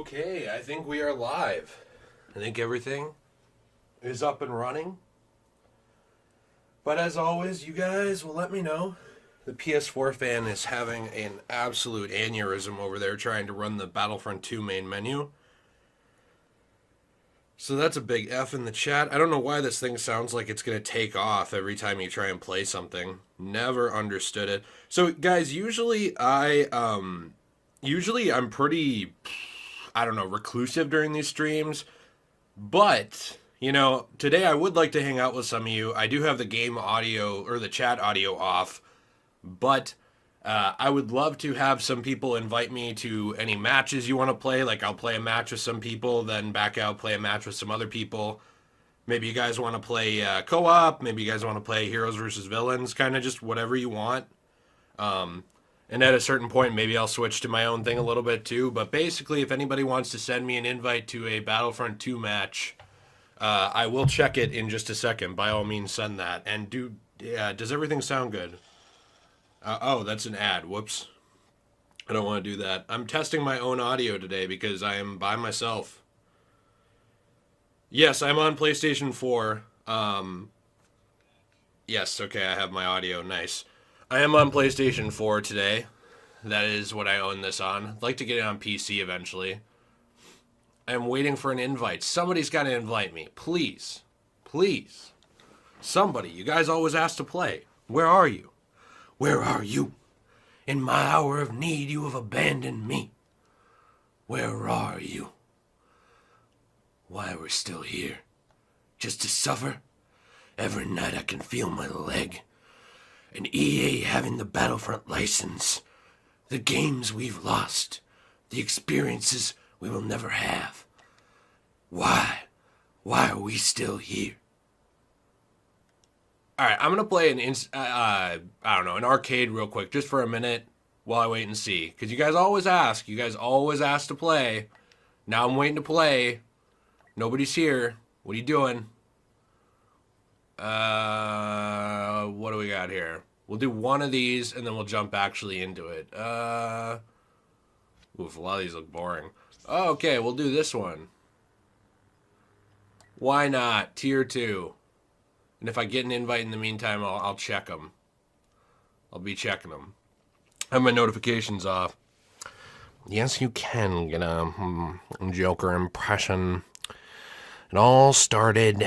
Okay, I think we are live. I think everything is up and running. But as always, you guys will let me know. The PS4 fan is having an absolute aneurysm over there trying to run the Battlefront 2 main menu. So that's a big F in the chat. I don't know why this thing sounds like it's going to take off every time you try and play something. Never understood it. So guys, usually I'm pretty, I don't know, reclusive during these streams. But, you know, today I would like to hang out with some of you. I do have the game audio or the chat audio off. But I would love to have some people invite me to any matches you want to play. Like, I'll play a match with some people, then back out, play a match with some other people. Maybe you guys want to play co-op. Maybe you guys want to play heroes versus villains. Kind of just whatever you want. And at a certain point, maybe I'll switch to my own thing a little bit too. But basically, if anybody wants to send me an invite to a Battlefront 2 match, I will check it in just a second. By all means, send that. And does everything sound good? Oh, that's an ad. Whoops. I don't want to do that. I'm testing my own audio today because I am by myself. Yes, I'm on PlayStation 4. Yes, okay, I have my audio. Nice. I am on PlayStation 4 today. That is what I own this on. I'd like to get it on PC eventually. I'm waiting for an invite. Somebody's got to invite me. Please. Please. Somebody. You guys always ask to play. Where are you? Where are you? In my hour of need, you have abandoned me. Where are you? Why we're still here? Just to suffer? Every night I can feel my leg. And EA having the Battlefront license. The games we've lost. The experiences we will never have. Why? Why are we still here? Alright, I'm going to play an arcade real quick, just for a minute, while I wait and see. Because you guys always ask. You guys always ask to play. Now I'm waiting to play. Nobody's here. What are you doing? What do we got here? We'll do one of these, and then we'll jump actually into it. Oof, a lot of these look boring. Oh, okay, we'll do this one. Why not? Tier 2. And if I get an invite in the meantime, I'll check them. I'll be checking them. I have my notifications off. Yes, you can get a Joker impression. It all started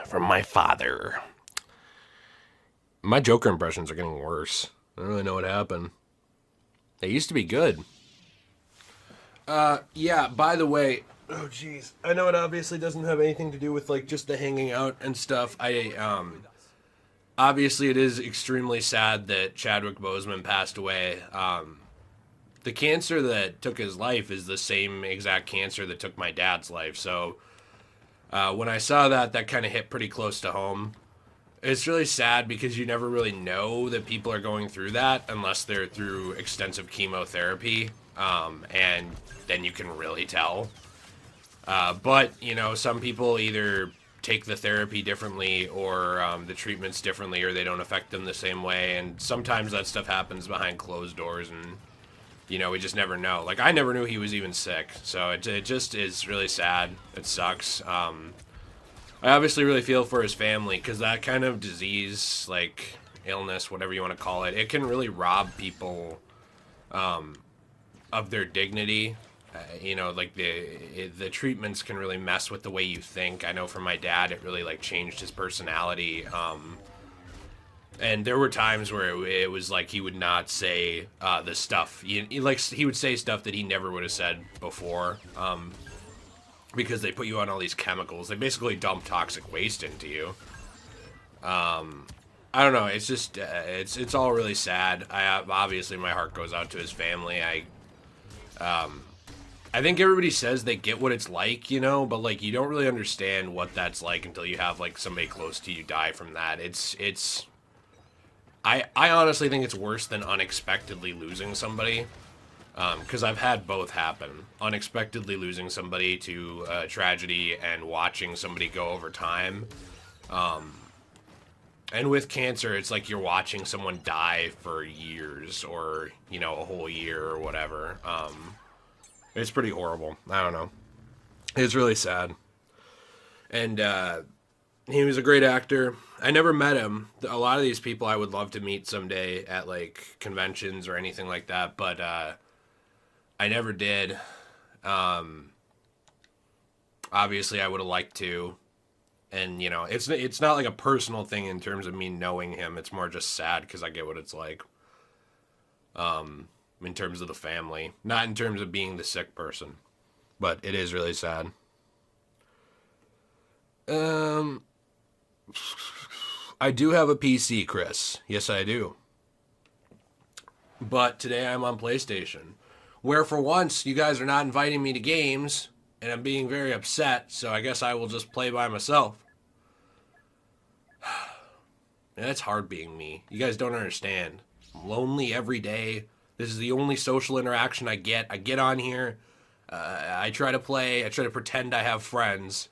from my father. My Joker impressions are getting worse. I don't really know what happened. They used to be good. Yeah, by the way... Oh, jeez. I know it obviously doesn't have anything to do with, like, just the hanging out and stuff. Obviously it is extremely sad that Chadwick Boseman passed away. The cancer that took his life is the same exact cancer that took my dad's life. So, when I saw that, that kind of hit pretty close to home. It's really sad because you never really know that people are going through that unless they're through extensive chemotherapy. And then you can really tell. But, you know, some people either take the therapy differently or the treatments differently, or they don't affect them the same way. And sometimes that stuff happens behind closed doors, and, you know, we just never know. Like, I never knew he was even sick. So it just is really sad. It sucks. I obviously really feel for his family, because that kind of disease, like illness, whatever you want to call it, it can really rob people of their dignity. You know, like the treatments can really mess with the way you think. I know for my dad, it really like changed his personality. And there were times where it was like he would not say the stuff. He would say stuff that he never would have said before. Because they put you on all these chemicals. They basically dump toxic waste into you. I don't know. It's just it's all really sad. Obviously my heart goes out to his family. I think everybody says they get what it's like, you know, but, like, you don't really understand what that's like until you have, like, somebody close to you die from that. I honestly think it's worse than unexpectedly losing somebody, because I've had both happen. Unexpectedly losing somebody to tragedy and watching somebody go over time. And with cancer, it's like you're watching someone die for years or, you know, a whole year or whatever. It's pretty horrible. I don't know. It's really sad. And he was a great actor. I never met him. A lot of these people I would love to meet someday at like conventions or anything like that, but I never did. Obviously, I would have liked to. And, you know, it's not like a personal thing in terms of me knowing him. It's more just sad because I get what it's like. In terms of the family. Not in terms of being the sick person. But it is really sad. I do have a PC, Chris. Yes, I do. But today I'm on PlayStation. Where for once, you guys are not inviting me to games. And I'm being very upset. So I guess I will just play by myself. And it's hard being me. You guys don't understand. I'm lonely every day. This is the only social interaction I get. I get on here. I try to play. I try to pretend I have friends.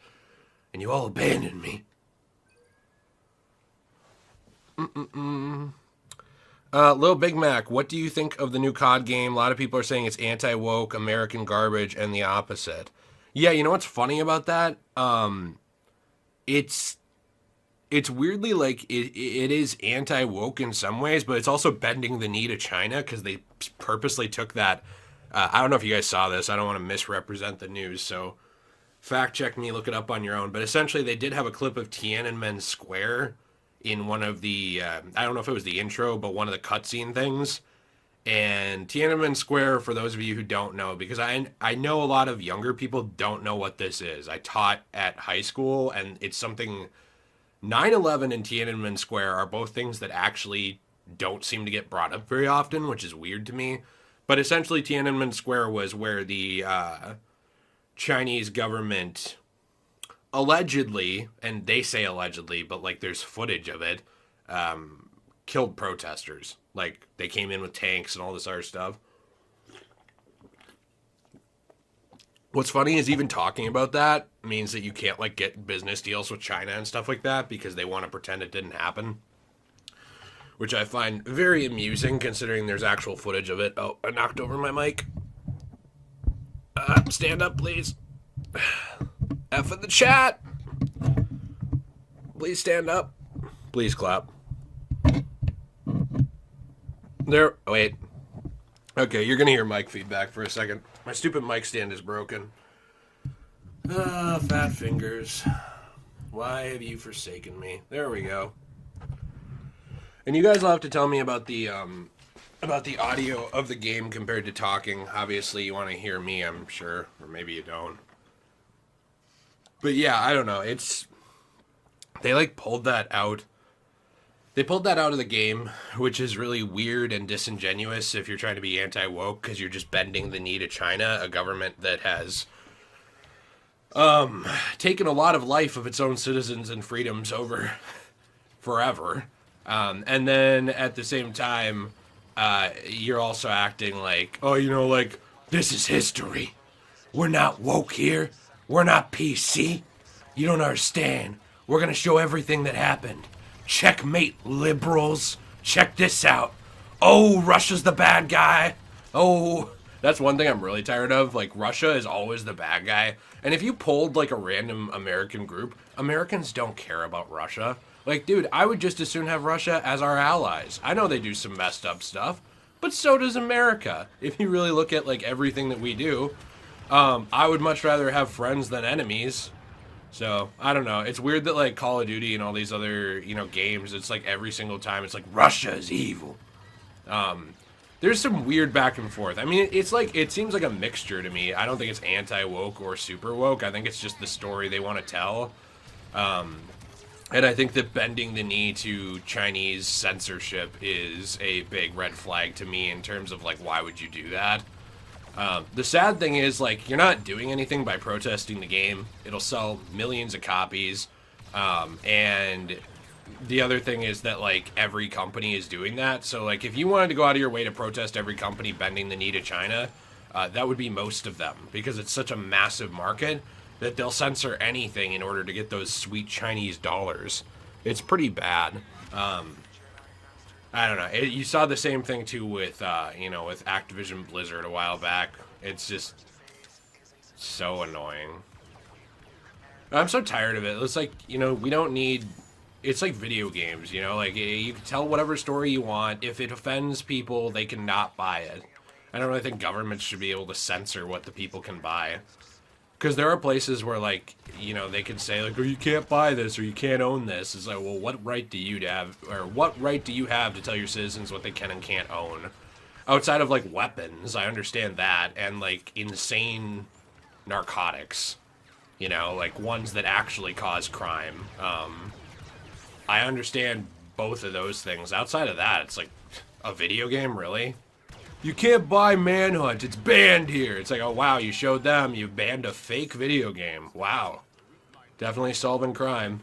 And you all abandon me. Lil Big Mac, what do you think of the new COD game? A lot of people are saying it's anti-woke, American garbage, and the opposite. Yeah, you know what's funny about that? It's weirdly like it is anti-woke in some ways, but it's also bending the knee to China because they purposely took that. I don't know if you guys saw this. I don't want to misrepresent the news, so fact check me, look it up on your own. But essentially, they did have a clip of Tiananmen Square in one of the, I don't know if it was the intro, but one of the cutscene things. And Tiananmen Square, for those of you who don't know, because I know a lot of younger people don't know what this is. I taught at high school, and it's something. 9/11 and Tiananmen Square are both things that actually don't seem to get brought up very often, which is weird to me. But essentially, Tiananmen Square was where the Chinese government allegedly, and they say allegedly, but like there's footage of it, killed protesters. Like they came in with tanks and all this other stuff. What's funny is even talking about that means that you can't like get business deals with China and stuff like that because they want to pretend it didn't happen. Which I find very amusing considering there's actual footage of it. Oh, I knocked over my mic. Stand up, please. F in the chat. Please stand up. Please clap. There. Wait. Okay, you're going to hear mic feedback for a second. My stupid mic stand is broken. Fat fingers. Why have you forsaken me? There we go. And you guys will have to tell me about the audio of the game compared to talking. Obviously, you want to hear me, I'm sure. Or maybe you don't. But yeah, I don't know. They like pulled that out. They pulled that out of the game, which is really weird and disingenuous if you're trying to be anti-woke, because you're just bending the knee to China, a government that has taken a lot of life of its own citizens and freedoms over forever. And then at the same time, you're also acting like, oh, you know, like, this is history. We're not woke here. We're not PC. You don't understand. We're going to show everything that happened. Checkmate, liberals. Check this out. Oh, Russia's the bad guy. Oh, that's one thing I'm really tired of. Like, Russia is always the bad guy. And if you polled, like, a random American group, Americans don't care about Russia. Like, dude, I would just as soon have Russia as our allies. I know they do some messed up stuff, but so does America. If you really look at, like, everything that we do, I would much rather have friends than enemies. So, I don't know. It's weird that, like, Call of Duty and all these other, you know, games, it's like every single time it's like, Russia is evil. There's some weird back and forth. I mean, it's like, it seems like a mixture to me. I don't think it's anti-woke or super woke. I think it's just the story they want to tell. And I think that bending the knee to Chinese censorship is a big red flag to me in terms of, like, why would you do that? The sad thing is, like, you're not doing anything by protesting the game. It'll sell millions of copies. And the other thing is that, like, every company is doing that. So, like, if you wanted to go out of your way to protest every company bending the knee to China, that would be most of them. Because it's such a massive market that they'll censor anything in order to get those sweet Chinese dollars. It's pretty bad. I don't know. You saw the same thing, too, with, you know, with Activision Blizzard a while back. It's just, So annoying. I'm so tired of it. It's like, you know, we don't need... It's like video games, you know? Like, you can tell whatever story you want. If it offends people, they can not buy it. I don't really think governments should be able to censor what the people can buy. Because there are places where, like, you know, they can say, like, oh, you can't buy this or you can't own this. It's like, well, what right do you have, or what right do you have to tell your citizens what they can and can't own? Outside of, like, weapons, I understand that, and, like, insane narcotics. You know, like, ones that actually cause crime. I understand both of those things. Outside of that, it's like, a video game, really? You can't buy Manhunt, it's banned here. It's like, oh wow, you showed them, you banned a fake video game. Wow. Definitely solving crime.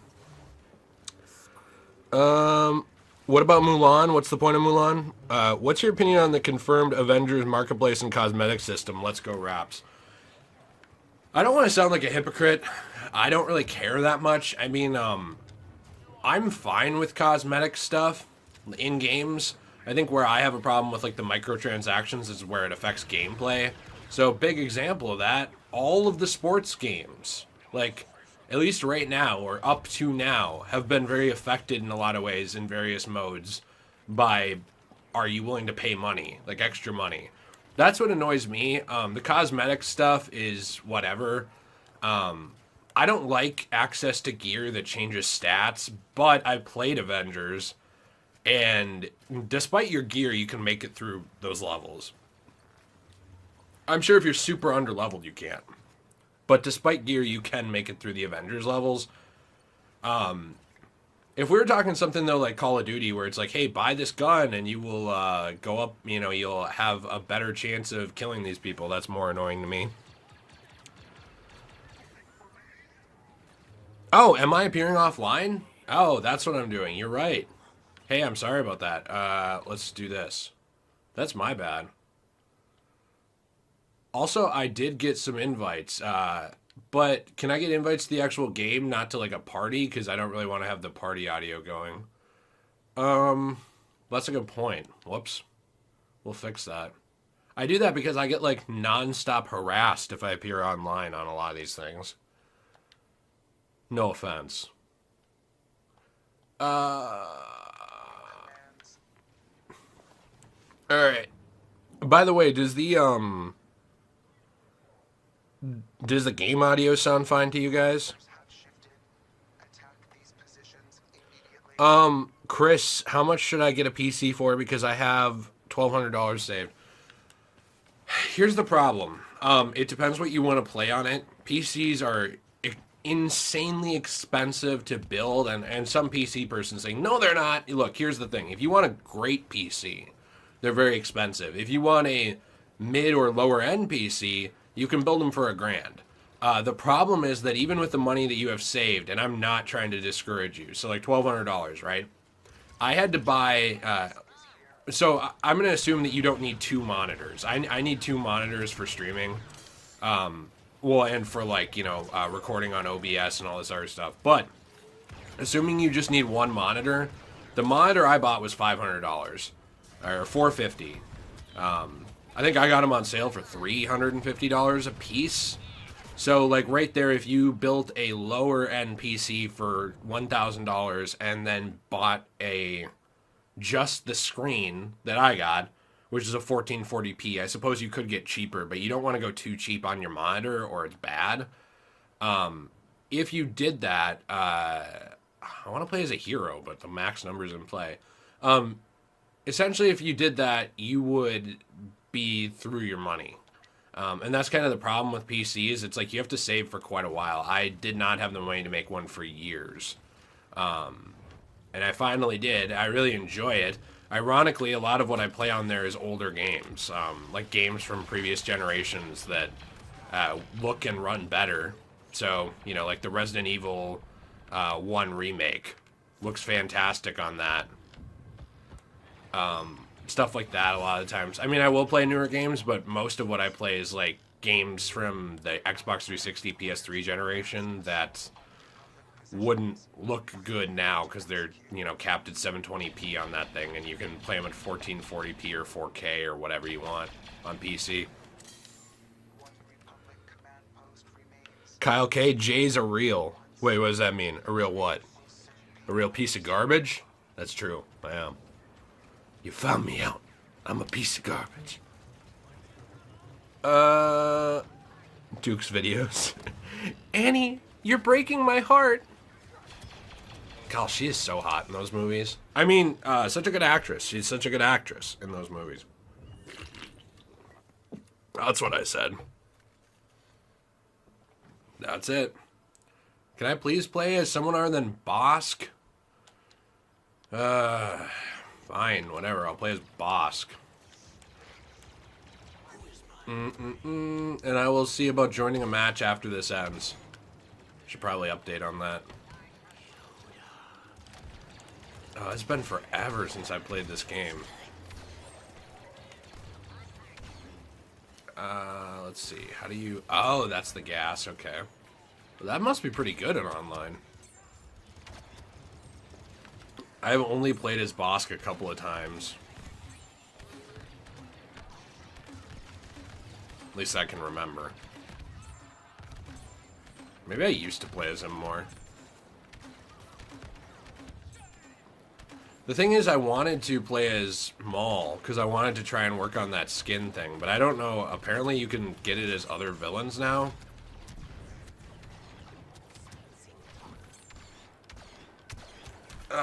What about Mulan? What's the point of Mulan? What's your opinion on the confirmed Avengers marketplace and cosmetic system? Let's go Raps. I don't want to sound like a hypocrite. I don't really care that much. I mean, I'm fine with cosmetic stuff in games. I think where I have a problem with, like, the microtransactions is where it affects gameplay. So, big example of that, all of the sports games, like, at least right now, or up to now, have been very affected in a lot of ways in various modes by, are you willing to pay money, like extra money? That's what annoys me. The cosmetic stuff is whatever. I don't like access to gear that changes stats, but I played Avengers, and despite your gear, you can make it through those levels. I'm sure if you're super underleveled, you can't. But despite gear, you can make it through the Avengers levels. If we were talking something, though, like Call of Duty, where it's like, hey, buy this gun and you will go up, you know, you'll have a better chance of killing these people, that's more annoying to me. Oh, am I appearing offline? Oh, that's what I'm doing. You're right. Hey, I'm sorry about that. Let's do this. That's my bad. Also, I did get some invites, but can I get invites to the actual game, not to, like, a party? Because I don't really want to have the party audio going. That's a good point. Whoops. We'll fix that. I do that because I get, like, non-stop harassed if I appear online on a lot of these things. No offense. Alright. By the way, does the game audio sound fine to you guys? Chris, how much should I get a PC for? Because I have $1,200 saved. Here's the problem. It depends what you want to play on it. PCs are insanely expensive to build, and some PC person saying, no, they're not. Look, here's the thing. If you want a great PC, they're very expensive. If you want a mid or lower end PC, you can build them for $1,000. The problem is that even with the money that you have saved, and I'm not trying to discourage you, so like $1,200, right? I had to buy, so I'm going to assume that you don't need 2 monitors. I need 2 monitors for streaming. Well, and for, like, you know, recording on OBS and all this other stuff. But assuming you just need 1 monitor, the monitor I bought was $500 or $450. I think I got them on sale for $350 a piece. So, like, right there, if you built a lower end PC for $1,000 and then bought just the screen that I got, which is a 1440p. I suppose you could get cheaper, but you don't want to go too cheap on your monitor or it's bad. If you did that, I want to play as a hero, but the max number's in play. Essentially, if you did that, you would be through your money. And that's kind of the problem with PCs. It's like you have to save for quite a while. I did not have the money to make one for years. And I finally did. I really enjoy it. Ironically, a lot of what I play on there is older games, like games from previous generations that look and run better. So, you know, like the Resident Evil 1 remake looks fantastic on that. Stuff like that a lot of times. I mean, I will play newer games, but most of what I play is like games from the Xbox 360, PS3 generation that wouldn't look good now because they're, you know, capped at 720p on that thing, and you can play them at 1440p or 4K or whatever you want on PC. Kyle K. Jay's a real. Wait, what does that mean? A real what? A real piece of garbage? That's true. I am. You found me out. I'm a piece of garbage. Duke's videos. Annie, you're breaking my heart. God, she is so hot in those movies. I mean, such a good actress. She's such a good actress in those movies. That's what I said. That's it. Can I please play as someone other than Bosk? Fine, whatever. I'll play as Bosk. And I will see about joining a match after this ends. Should probably update on that. Oh, it's been forever since I played this game. Let's see. How do you... Oh, that's the gas. Okay. Well, that must be pretty good in online. I've only played as Bosk a couple of times. At least I can remember. Maybe I used to play as him more. The thing is, I wanted to play as Maul, because I wanted to try and work on that skin thing, but I don't know. Apparently you can get it as other villains now.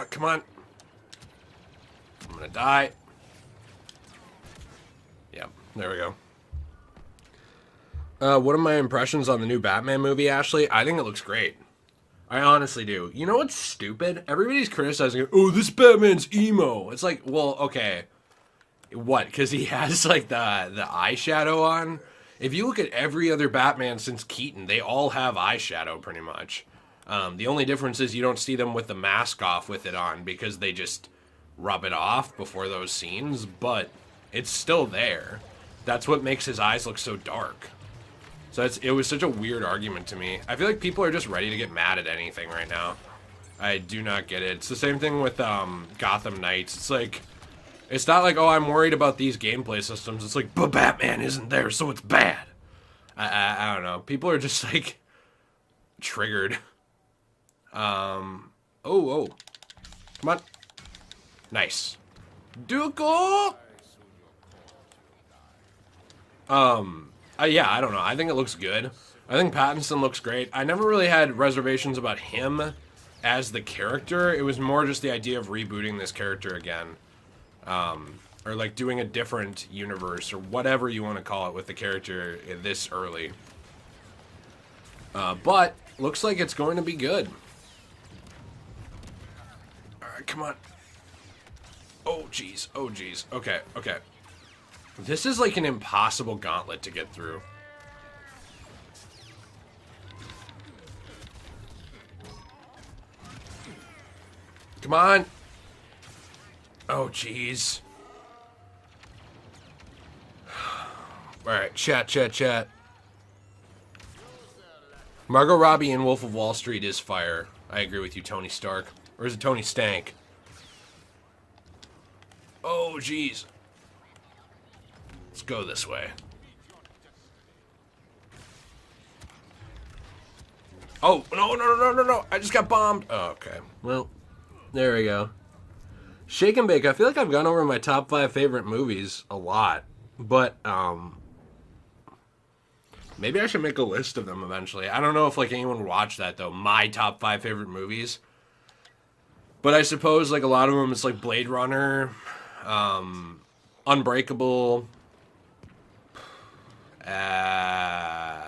Come on. I'm gonna die. Yep, there we go. What are my impressions on the new Batman movie, Ashley? I think it looks great. I honestly do. You know what's stupid? Everybody's criticizing it. Oh, this Batman's emo. It's like, well, okay. What? Because he has, like, the eyeshadow on? If you look at every other Batman since Keaton, they all have eyeshadow, pretty much. The only difference is you don't see them with the mask off with it on, because they just rub it off before those scenes, but it's still there. That's what makes his eyes look so dark. So it was such a weird argument to me. I feel like people are just ready to get mad at anything right now. I do not get it. It's the same thing with Gotham Knights. It's like, it's not like, oh, I'm worried about these gameplay systems. It's like, but Batman isn't there, so it's bad. I don't know. People are just like triggered. Oh. Come on. Nice. Duko! Yeah, I don't know. I think it looks good. I think Pattinson looks great. I never really had reservations about him as the character. It was more just the idea of rebooting this character again. Or like doing a different universe or whatever you want to call it with the character this early. But looks like it's going to be good. Alright, come on. Oh, jeez. Oh, jeez. Okay, okay. This is like an impossible gauntlet to get through. Come on. Oh, jeez. Alright, chat. Margot Robbie in Wolf of Wall Street is fire. I agree with you, Tony Stark. Or is it Tony Stank? Oh, jeez. Let's go this way. Oh, no. I just got bombed. Oh, okay. Well, there we go. Shake and Bake. I feel like I've gone over my top 5 favorite movies a lot. But, maybe I should make a list of them eventually. I don't know if, like, anyone would watch that, though. My top 5 favorite movies. But I suppose, like, a lot of them, it's like Blade Runner, Unbreakable. I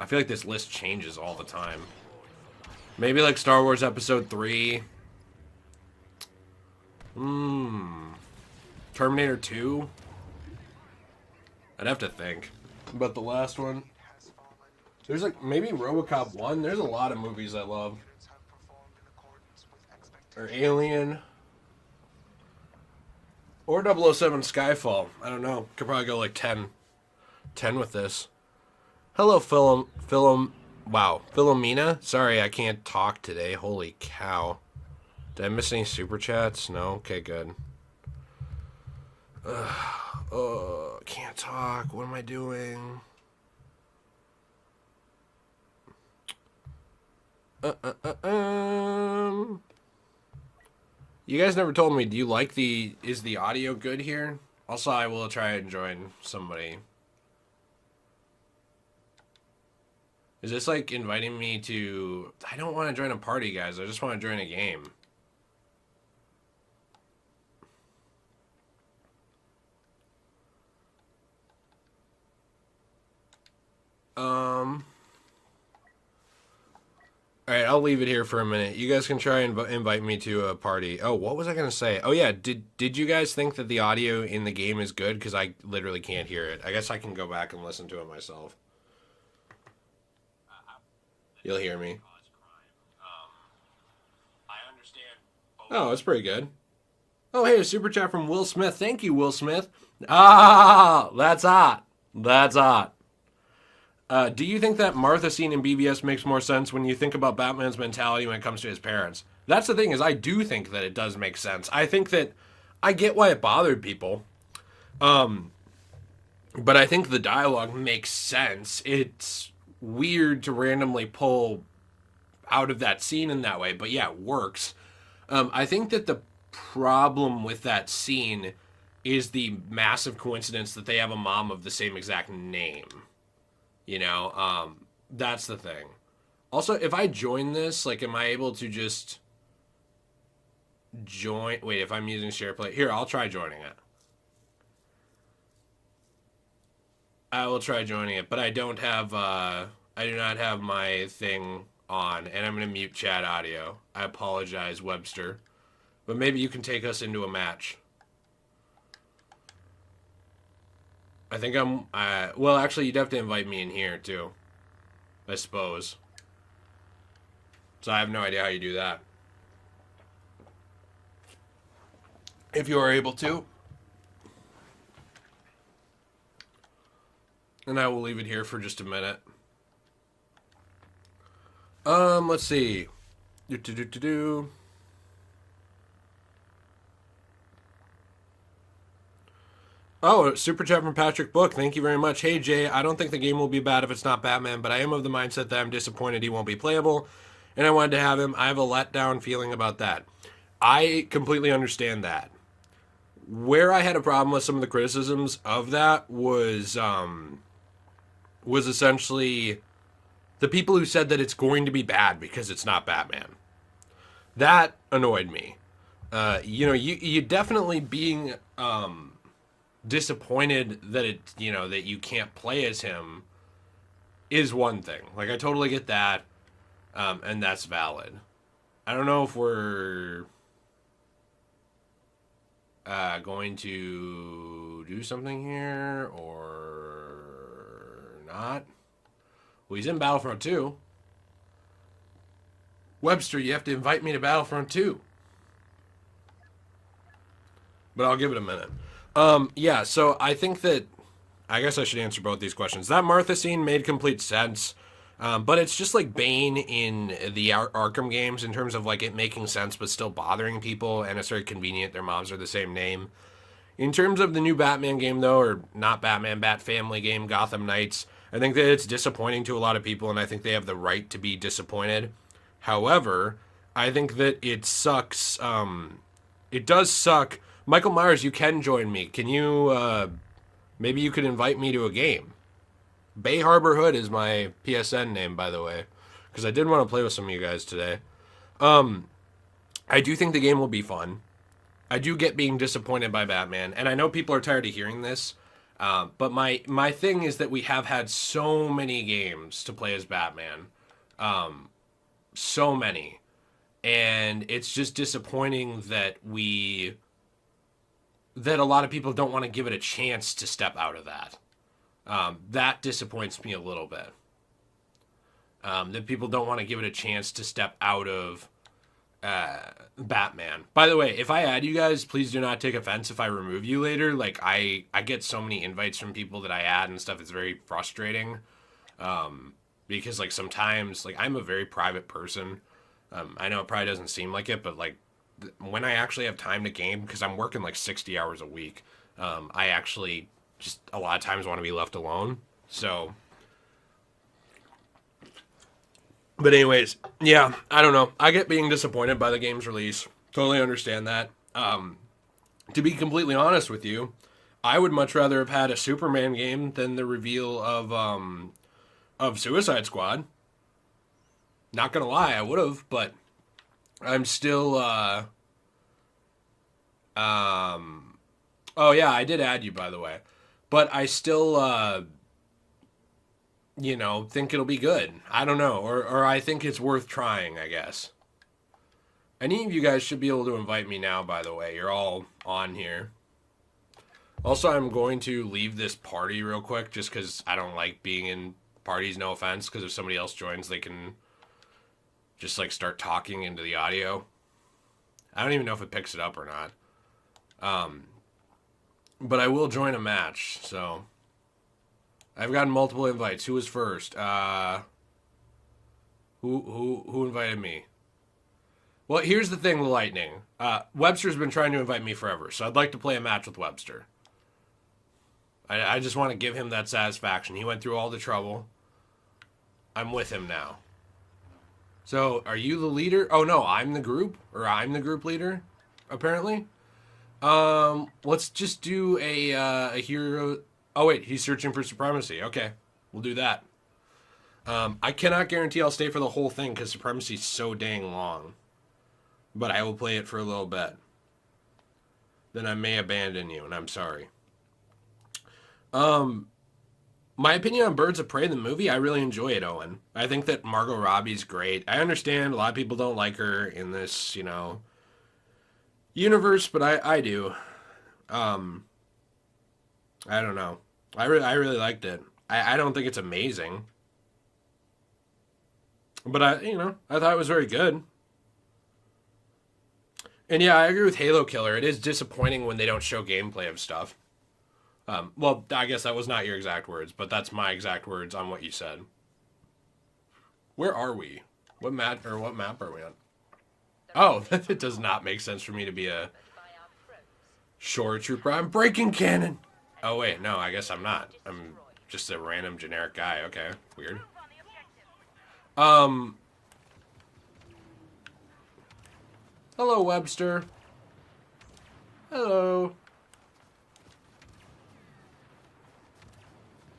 feel like this list changes all the time. Maybe like Star Wars Episode 3. Terminator 2. I'd have to think about the last one. There's like maybe RoboCop 1. There's a lot of movies I love. Or Alien. Or 007 Skyfall. I don't know. Could probably go like 10 with this. Hello, Philomena? Sorry, I can't talk today. Holy cow. Did I miss any super chats? No? Okay, good. Can't talk. What am I doing? You guys never told me, do you like is the audio good here? Also, I will try and join somebody. Is this like inviting me to... I don't want to join a party, guys. I just want to join a game. Alright, I'll leave it here for a minute. You guys can try and invite me to a party. Oh, what was I going to say? Oh, yeah. Did you guys think that the audio in the game is good? Because I literally can't hear it. I guess I can go back and listen to it myself. You'll hear me. Oh, it's pretty good. Oh, hey, a super chat from Will Smith. Thank you, Will Smith. Ah, that's hot. That's hot. Do you think that Martha scene in BVS makes more sense when you think about Batman's mentality when it comes to his parents? That's the thing, is I do think that it does make sense. I think that I get why it bothered people. But I think the dialogue makes sense. It's weird to randomly pull out of that scene in that way, but yeah, it works. I think that the problem with that scene is the massive coincidence that they have a mom of the same exact name. You know, that's the thing. Also, if I join this, like, am I able to just join? Wait, if I'm using SharePlay, here, I'll try joining it. I will try joining it, but I don't have, I do not have my thing on, and I'm going to mute chat audio. I apologize, Webster. But maybe you can take us into a match. I think I'm... well, actually, you'd have to invite me in here, too. I suppose. So I have no idea how you do that. If you are able to. And I will leave it here for just a minute. Let's see. Oh, super chat from Patrick Book. Thank you very much. Hey, Jay, I don't think the game will be bad if it's not Batman, but I am of the mindset that I'm disappointed he won't be playable, and I wanted to have him. I have a letdown feeling about that. I completely understand that. Where I had a problem with some of the criticisms of that was essentially the people who said that it's going to be bad because it's not Batman. That annoyed me. You definitely being disappointed that that you can't play as him is one thing. Like, I totally get that, and that's valid. I don't know if we're going to do something here or not. Well, he's in Battlefront 2. Webster, you have to invite me to Battlefront 2. But I'll give it a minute. Yeah, so I think that... I guess I should answer both these questions. That Martha scene made complete sense. But it's just like Bane in the Arkham games in terms of like it making sense but still bothering people, and it's very convenient their moms are the same name. In terms of the new Batman game, though, or not Batman, Bat Family game, Gotham Knights, I think that it's disappointing to a lot of people, and I think they have the right to be disappointed. However, I think that it sucks. It does suck. Michael Myers, you can join me. Can you, maybe you could invite me to a game? Bay Harbor Hood is my PSN name, by the way, because I did want to play with some of you guys today. I do think the game will be fun. I do get being disappointed by Batman, and I know people are tired of hearing this, but my thing is that we have had so many games to play as Batman. So many. And it's just disappointing that that a lot of people don't want to give it a chance to step out of that. That disappoints me a little bit. That people don't want to give it a chance to step out of Batman. By the way, if I add you guys, please do not take offense if I remove you later. Like, I get so many invites from people that I add and stuff. It's very frustrating. Because, like, sometimes, like, I'm a very private person. I know it probably doesn't seem like it, but, like, when I actually have time to game, because I'm working, like, 60 hours a week, I actually just a lot of times want to be left alone. So But anyways, yeah, I don't know. I get being disappointed by the game's release. Totally understand that. To be completely honest with you, I would much rather have had a Superman game than the reveal of Suicide Squad. Not gonna lie, I would have, but I'm still oh yeah, I did add you, by the way. But I still think it'll be good. I don't know, or I think it's worth trying, I guess. Any of you guys should be able to invite me now, by the way. You're all on here. Also, I'm going to leave this party real quick just because I don't like being in parties, no offense, because if somebody else joins, they can just like start talking into the audio. I don't even know if it picks it up or not. But I will join a match, so I've gotten multiple invites. Who was first? Who invited me? Well, here's the thing, Lightning. Webster's been trying to invite me forever, so I'd like to play a match with Webster. I just want to give him that satisfaction. He went through all the trouble. I'm with him now. So, are you the leader? Oh, no, I'm the group? Or I'm the group leader, apparently. Let's just do a hero... Oh, wait, he's searching for supremacy. Okay, we'll do that. I cannot guarantee I'll stay for the whole thing because supremacy's so dang long. But I will play it for a little bit. Then I may abandon you, and I'm sorry. My opinion on Birds of Prey, the movie, I really enjoy it, Owen. I think that Margot Robbie's great. I understand a lot of people don't like her in this, universe, but I do. I don't know. I really liked it. I don't think it's amazing. But I thought it was very good. And yeah, I agree with Halo Killer. It is disappointing when they don't show gameplay of stuff. Well, I guess that was not your exact words, but that's my exact words on what you said. Where are we? What map are we on? Oh, it does not make sense for me to be a shore trooper. I'm breaking cannon. Oh wait, no, I guess I'm not. I'm just a random generic guy. Okay, weird. Hello, Webster. Hello.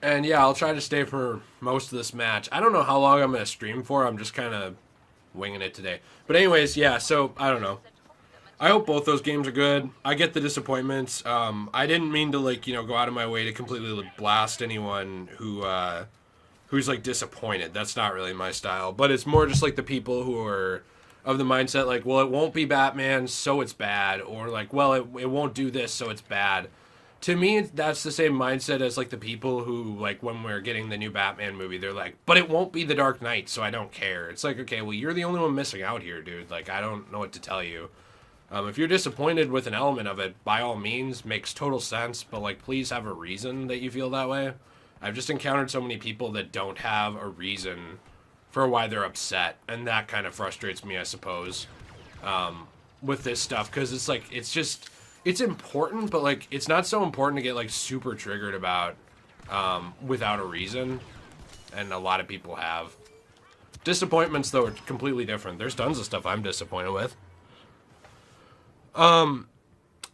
And yeah, I'll try to stay for most of this match. I don't know how long I'm going to stream for. I'm just kind of winging it today. But anyways, yeah, so I don't know. I hope both those games are good. I get the disappointments. I didn't mean to go out of my way to completely blast anyone who's disappointed. That's not really my style. But it's more just the people who are of the mindset well, it won't be Batman, so it's bad, or well, it won't do this, so it's bad. To me, that's the same mindset as the people who when we're getting the new Batman movie, they're but it won't be the Dark Knight, so I don't care. It's okay, well, you're the only one missing out here, dude. I don't know what to tell you. If you're disappointed with an element of it, by all means, makes total sense, but please have a reason that you feel that way. I've just encountered so many people that don't have a reason for why they're upset, and that kind of frustrates me, I suppose, with this stuff, because it's important, but it's not so important to get super triggered about without a reason, and a lot of people have. Disappointments, though, are completely different. There's tons of stuff I'm disappointed with.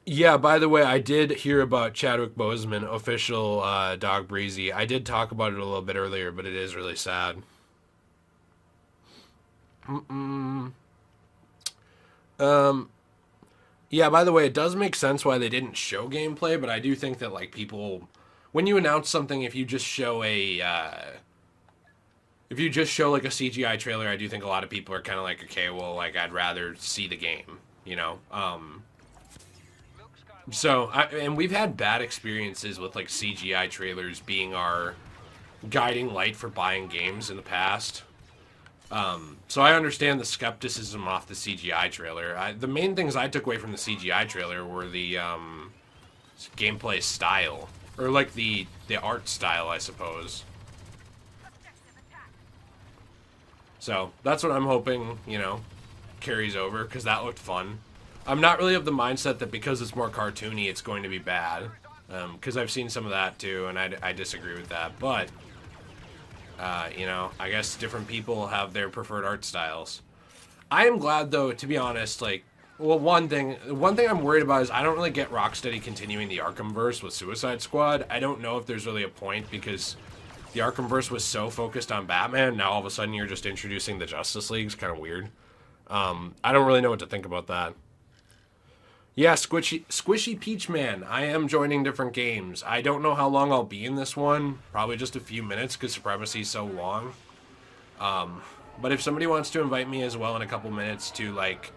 Yeah, by the way, I did hear about Chadwick Boseman, official Dog Breezy. I did talk about it a little bit earlier, but it is really sad. Yeah, by the way, it does make sense why they didn't show gameplay, but I do think that people, when you announce something, if you just show a CGI trailer, I do think a lot of people are kind of okay, well, I'd rather see the game, So, and we've had bad experiences with CGI trailers being our guiding light for buying games in the past. So I understand the skepticism off the CGI trailer. The main things I took away from the CGI trailer were the gameplay style, or the art style, I suppose. So that's what I'm hoping, carries over, because that looked fun. I'm not really of the mindset that because it's more cartoony, it's going to be bad, because I've seen some of that too, and I disagree with that. But You know, I guess different people have their preferred art styles. I am glad, though, to be honest, like, well, one thing I'm worried about is I don't really get Rocksteady continuing the Arkhamverse with Suicide Squad. I don't know if there's really a point, because the Arkhamverse was so focused on Batman, now all of a sudden you're just introducing the Justice League. It's kind of weird. I don't really know what to think about that. Yeah, Squishy Peach Man. I am joining different games. I don't know how long I'll be in this one. Probably just a few minutes, because Supremacy is so long. But if somebody wants to invite me as well in a couple minutes to, like,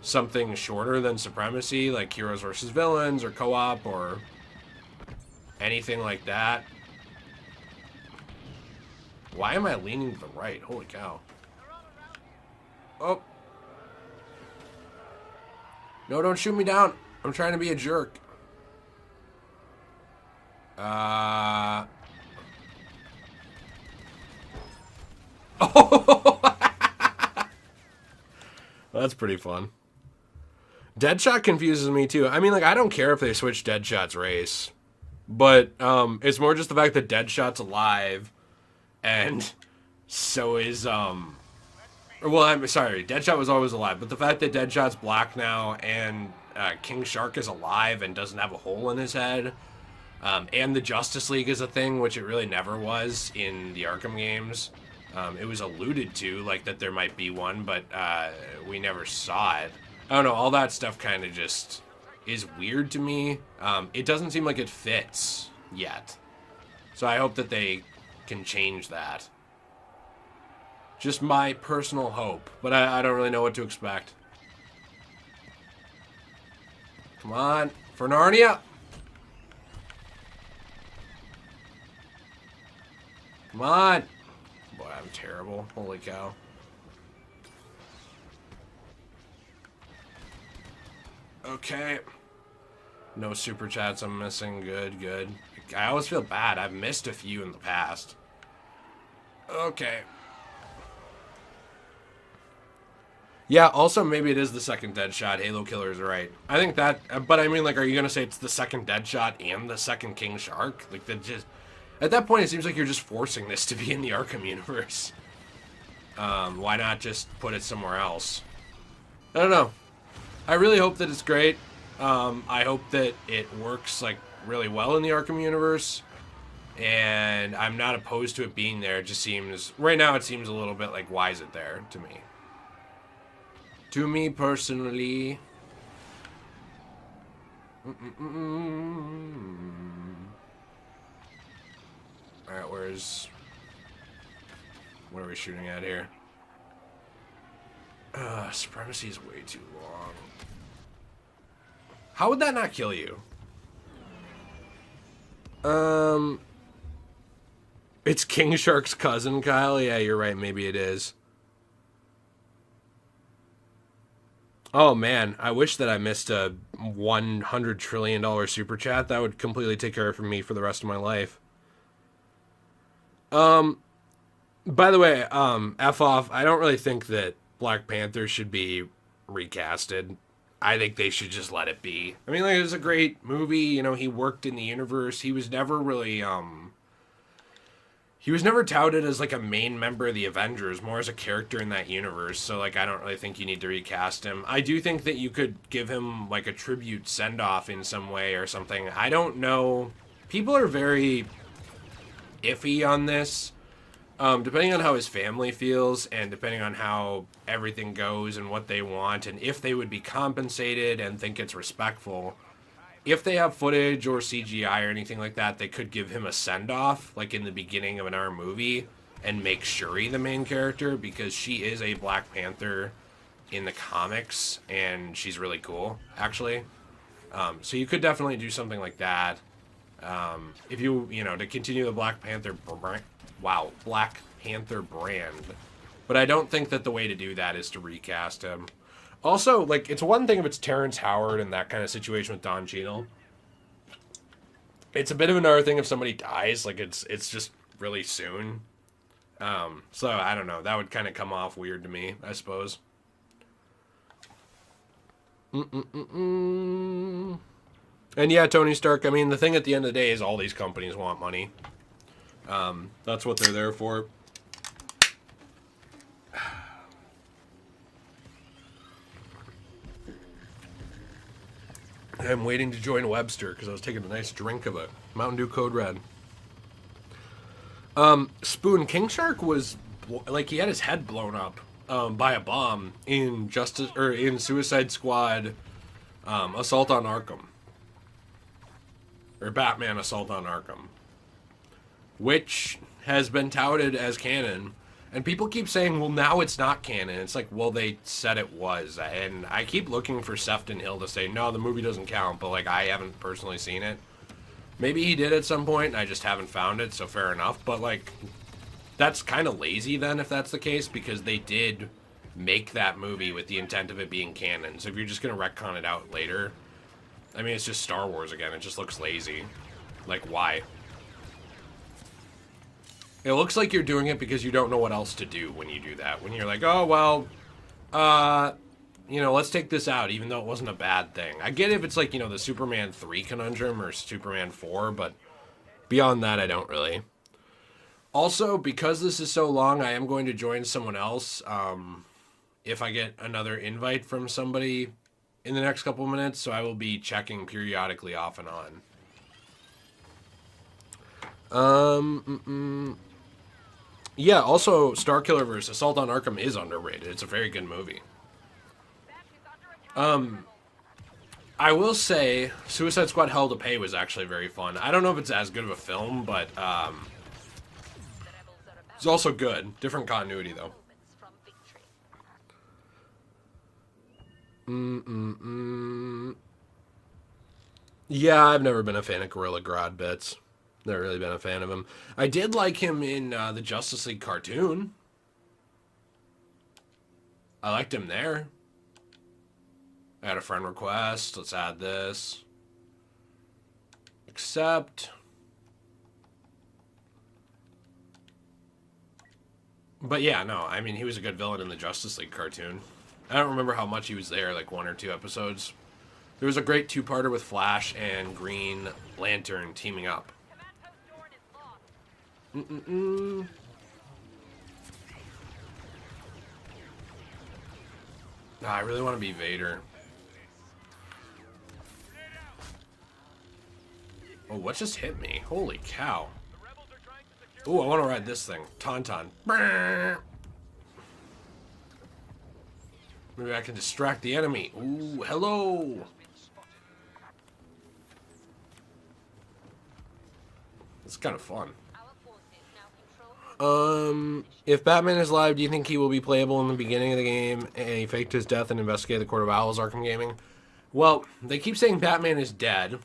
something shorter than Supremacy, like Heroes versus Villains or Co-op or anything like that. Why am I leaning to the right? Holy cow. Oh. No, don't shoot me down. I'm trying to be a jerk. Oh. That's pretty fun. Deadshot confuses me too. I mean, like, I don't care if they switch Deadshot's race, but it's more just the fact that Deadshot's alive, and so is well, I'm sorry, Deadshot was always alive, but the fact that Deadshot's black now, and King Shark is alive and doesn't have a hole in his head, and the Justice League is a thing, which it really never was in the Arkham games. It was alluded to, like, that there might be one, but we never saw it. I don't know, all that stuff kind of just is weird to me. It doesn't seem like it fits yet. So I hope that they can change that. Just my personal hope, but I don't really know what to expect. Come on, for Narnia! Come on! Boy, I'm terrible. Holy cow. Okay. No super chats I'm missing. Good, good. I always feel bad. I've missed a few in the past. Okay. Yeah, also maybe it is the second Deadshot. Halo Killer's right. I think that, but I mean, like, are you going to say it's the second Deadshot and the second King Shark? Like, that just, at that point, it seems like you're just forcing this to be in the Arkham universe. Why not just put it somewhere else? I don't know. I really hope that it's great. I hope that it works, like, really well in the Arkham universe. And I'm not opposed to it being there. It just seems, right now it seems a little bit like, why is it there to me? To me personally. Alright, what are we shooting at here? Supremacy is way too long. How would that not kill you? It's King Shark's cousin, Kyle. Yeah, you're right. Maybe it is. Oh, man. I wish that I missed a $100 trillion super chat. That would completely take care of me for the rest of my life. By the way, F off. I don't really think that Black Panther should be recasted. I think they should just let it be. I mean, like, it was a great movie. You know, he worked in the universe. He was never really, he was never touted as, like, a main member of the Avengers, more as a character in that universe. So, like, I don't really think you need to recast him. I do think that you could give him, like, a tribute send-off in some way or something. I don't know. People are very iffy on this. Depending on how his family feels and depending on how everything goes and what they want and if they would be compensated and think it's respectful. If they have footage or CGI or anything like that, they could give him a send-off, like in the beginning of our movie, and make Shuri the main character, because she is a Black Panther in the comics, and she's really cool, actually. So you could definitely do something like that. If you know, to continue the Black Panther brand. But I don't think that the way to do that is to recast him. Also, like, it's one thing if it's Terrence Howard and that kind of situation with Don Cheadle. It's a bit of another thing if somebody dies, like, it's just really soon. So, I don't know. That would kind of come off weird to me, I suppose. And yeah, Tony Stark, I mean, the thing at the end of the day is all these companies want money. That's what they're there for. I'm waiting to join Webster because I was taking a nice drink of a Mountain Dew Code Red. Spoon, King Shark was like he had his head blown up by a bomb in Suicide Squad, Assault on Arkham, or Batman Assault on Arkham, which has been touted as canon. And people keep saying, well, now it's not canon. It's like, well, they said it was. And I keep looking for Sefton Hill to say, no, the movie doesn't count. But, like, I haven't personally seen it. Maybe he did at some point, and I just haven't found it, so fair enough. But, like, that's kind of lazy then, if that's the case, because they did make that movie with the intent of it being canon. So if you're just going to retcon it out later, I mean, it's just Star Wars again. It just looks lazy. Like, why? It looks like you're doing it because you don't know what else to do when you do that. When you're like, oh, well, let's take this out, even though it wasn't a bad thing. I get if it's like, the Superman 3 conundrum or Superman 4, but beyond that, I don't really. Also, because this is so long, I am going to join someone else if I get another invite from somebody in the next couple of minutes, so I will be checking periodically off and on. Yeah, also, Starkiller vs. Assault on Arkham is underrated. It's a very good movie. I will say, Suicide Squad Hell to Pay was actually very fun. I don't know if it's as good of a film, but it's also good. Different continuity, though. Yeah, I've never been a fan of Gorilla Grodd bits. Never really been a fan of him. I did like him in the Justice League cartoon. I liked him there. I had a friend request. Let's add this. Accept. But yeah, no, I mean, he was a good villain in the Justice League cartoon. I don't remember how much he was there, like 1 or 2 episodes. There was a great 2-parter with Flash and Green Lantern teaming up. I really want to be Vader. Oh, what just hit me? Holy cow. Oh, I want to ride this thing. Tauntaun. Maybe I can distract the enemy. Ooh, hello. It's kind of fun. If Batman is alive, do you think he will be playable in the beginning of the game and he faked his death and investigated the Court of Owls Arkham Gaming? Well, they keep saying Batman is dead.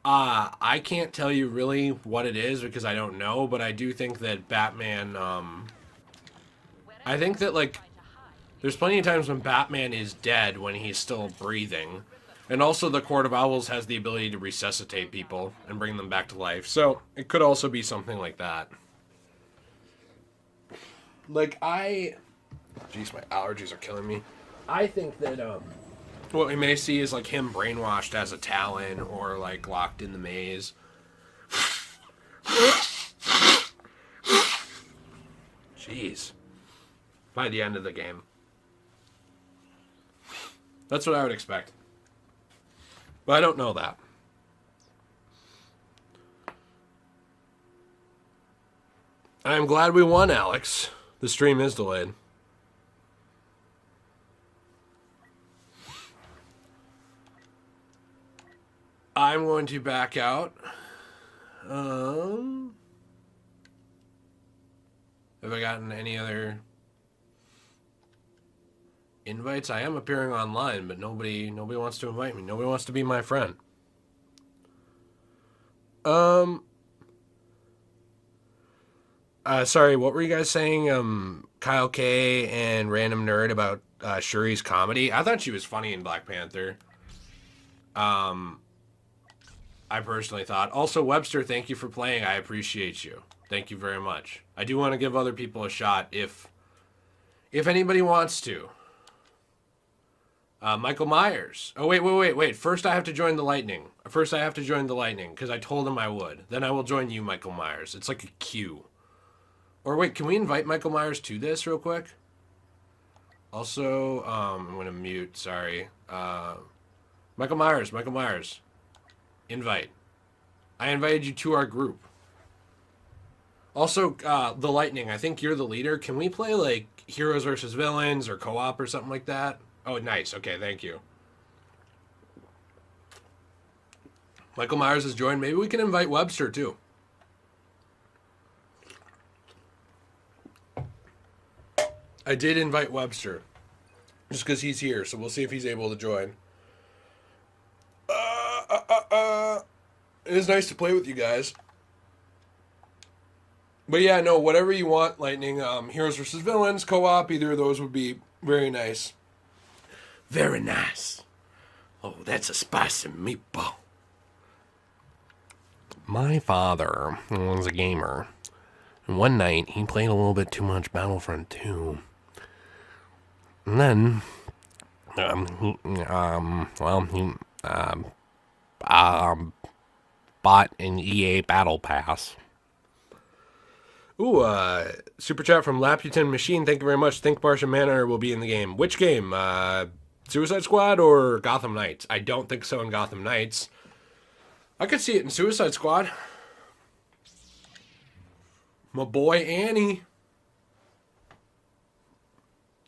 I can't tell you really what it is because I don't know, but I do think that Batman, I think that, like, there's plenty of times when Batman is dead when he's still breathing. And also the Court of Owls has the ability to resuscitate people and bring them back to life. So it could also be something like that. Like, jeez, my allergies are killing me. I think that, what we may see is, like, him brainwashed as a Talon or, like, locked in the maze. Jeez. By the end of the game. That's what I would expect. But I don't know that. I'm glad we won, Alex. The stream is delayed. I'm going to back out. Have I gotten any other invites? I am appearing online, but nobody wants to invite me. Nobody wants to be my friend. Sorry, what were you guys saying? Kyle K and Random Nerd about Shuri's comedy. I thought she was funny in Black Panther. I personally thought. Also, Webster, thank you for playing. I appreciate you. Thank you very much. I do want to give other people a shot if anybody wants to. Michael Myers. Oh, wait. First, I have to join the Lightning. Because I told him I would. Then I will join you, Michael Myers. It's like a queue. Or wait, can we invite Michael Myers to this real quick? Also, I'm going to mute, sorry. Michael Myers. Invite. I invited you to our group. Also, the Lightning, I think you're the leader. Can we play, like, heroes versus villains or co-op or something like that? Oh, nice. Okay, thank you. Michael Myers has joined. Maybe we can invite Webster, too. I did invite Webster. Just because he's here, so we'll see if he's able to join. It is nice to play with you guys. But yeah, no, whatever you want, Lightning. Heroes versus villains, co-op, either of those would be very nice. Very nice. Oh, that's a spicy meatball. My father was a gamer. And one night, he played a little bit too much Battlefront 2. And then, he bought an EA Battle Pass. Ooh, super chat from Laputin Machine. Thank you very much. Think Martian Manhunter will be in the game. Which game? Suicide Squad or Gotham Knights? I don't think so in Gotham Knights. I could see it in Suicide Squad. My boy Annie.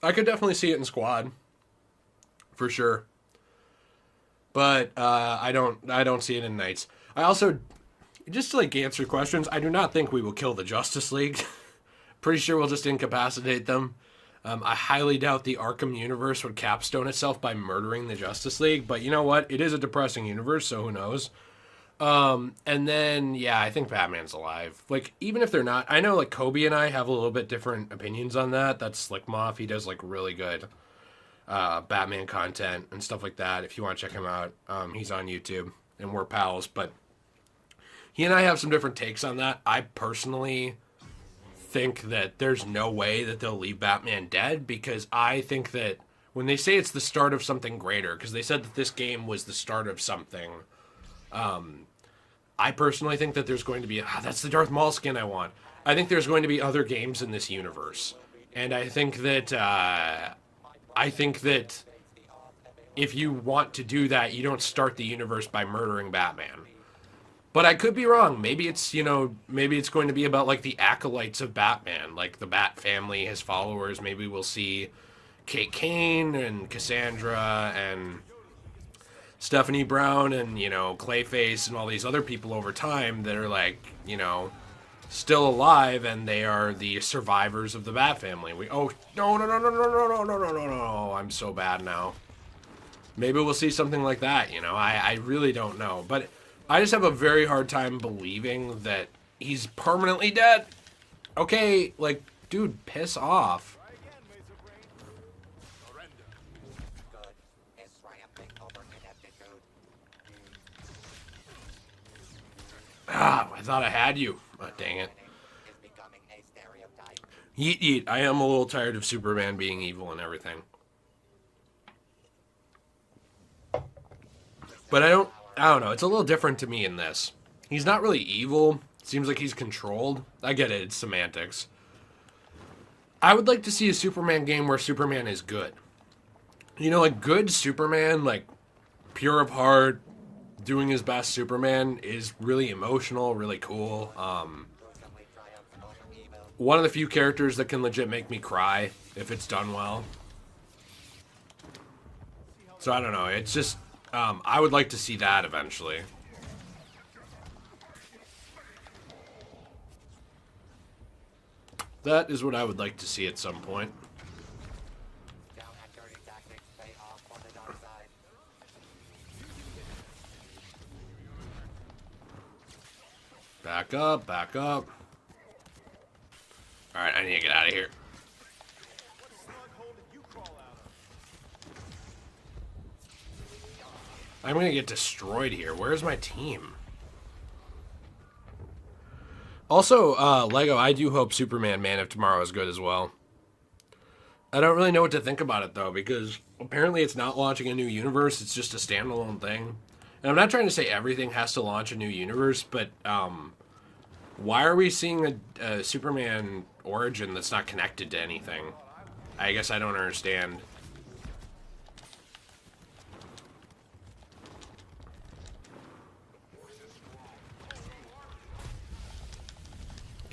I could definitely see it in Squad. For sure. But I don't see it in Knights. I also, just to like answer questions, I do not think we will kill the Justice League. Pretty sure we'll just incapacitate them. I highly doubt the Arkham universe would capstone itself by murdering the Justice League, but you know what? It is a depressing universe, so who knows? And then, yeah, I think Batman's alive. Like, even if they're not, I know, like, Kobe and I have a little bit different opinions on that. That's Slick Moth. He does, like, really good Batman content and stuff like that. If you want to check him out, he's on YouTube, and we're pals. But he and I have some different takes on that. I personally think that there's no way that they'll leave Batman dead, because I think that when they say it's the start of something greater, because they said that this game was the start of something, I personally think that there's going to be, that's the Darth Maul skin I want. I think there's going to be other games in this universe. And I think that if you want to do that, you don't start the universe by murdering Batman. But I could be wrong. Maybe it's, maybe it's going to be about, like, the acolytes of Batman, like the Bat family, his followers. Maybe we'll see Kate Kane and Cassandra and Stephanie Brown and, Clayface and all these other people over time that are, like, still alive, and they are the survivors of the Bat family. No, I'm so bad now. Maybe we'll see something like that, I really don't know. But I just have a very hard time believing that he's permanently dead. Okay, like, dude, piss off. I thought I had you. Oh, dang it. Yeet. I am a little tired of Superman being evil and everything. But I don't know. It's a little different to me in this. He's not really evil. Seems like he's controlled. I get it. It's semantics. I would like to see a Superman game where Superman is good. Like good Superman, like pure of heart, doing his best Superman is really emotional, really cool. One of the few characters that can legit make me cry if it's done well. So I don't know. It's just, I would like to see that eventually. That is what I would like to see at some point. Back up. Alright, I need to get out of here. I'm gonna get destroyed here. Where's my team? Also, Lego, I do hope Superman Man of Tomorrow is good as well. I don't really know what to think about it though, because apparently it's not launching a new universe. It's just a standalone thing. And I'm not trying to say everything has to launch a new universe, but why are we seeing a Superman origin that's not connected to anything? I guess I don't understand.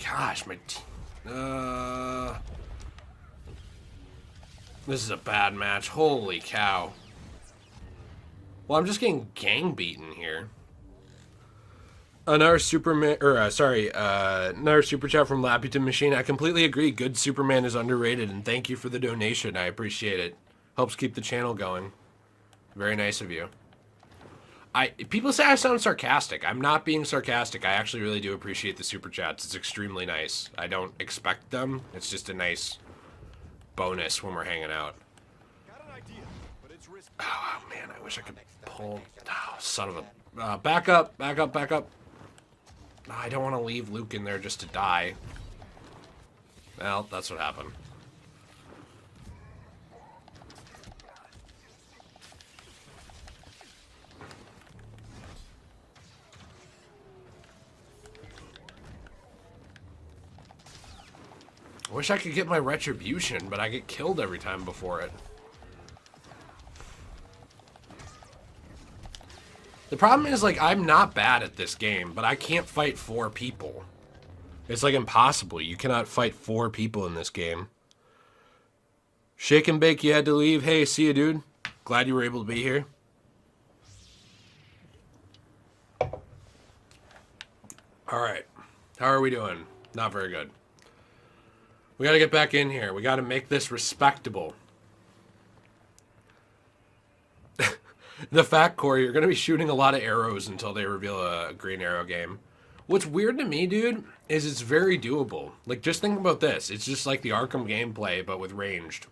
Gosh, this is a bad match. Holy cow. Well, I'm just getting gang beaten here. Another Superman, or another super chat from Laputin Machine. I completely agree. Good Superman is underrated, and thank you for the donation. I appreciate it. Helps keep the channel going. Very nice of you. People say I sound sarcastic. I'm not being sarcastic. I actually really do appreciate the super chats. It's extremely nice. I don't expect them. It's just a nice bonus when we're hanging out. Oh man, I wish I could pull. Oh, son of a. Back up, back up, back up. No, I don't want to leave Luke in there just to die. Well, that's what happened. I wish I could get my retribution, but I get killed every time before it. The problem is, like, I'm not bad at this game, but I can't fight 4 people. It's, like, impossible. You cannot fight 4 people in this game. Shake and bake, you had to leave. Hey, see you, dude. Glad you were able to be here. Alright. How are we doing? Not very good. We gotta get back in here. We gotta make this respectable. The fact, Corey, you're gonna be shooting a lot of arrows until they reveal a Green Arrow game. What's weird to me, dude, is it's very doable. Like, just think about this. It's just like the Arkham gameplay, but with ranged.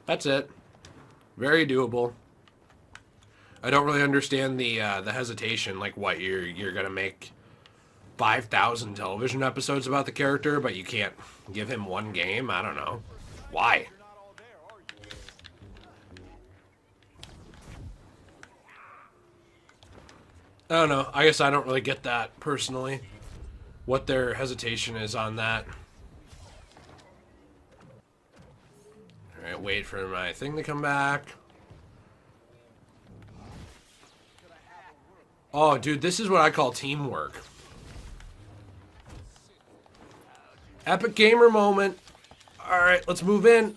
That's it. Very doable. I don't really understand the hesitation. Like, what, you're gonna make 5,000 television episodes about the character, but you can't give him one game? I don't know. Why? I don't know. I guess I don't really get that, personally. What their hesitation is on that. Alright, wait for my thing to come back. Oh, dude, this is what I call teamwork. Epic gamer moment. Alright, let's move in.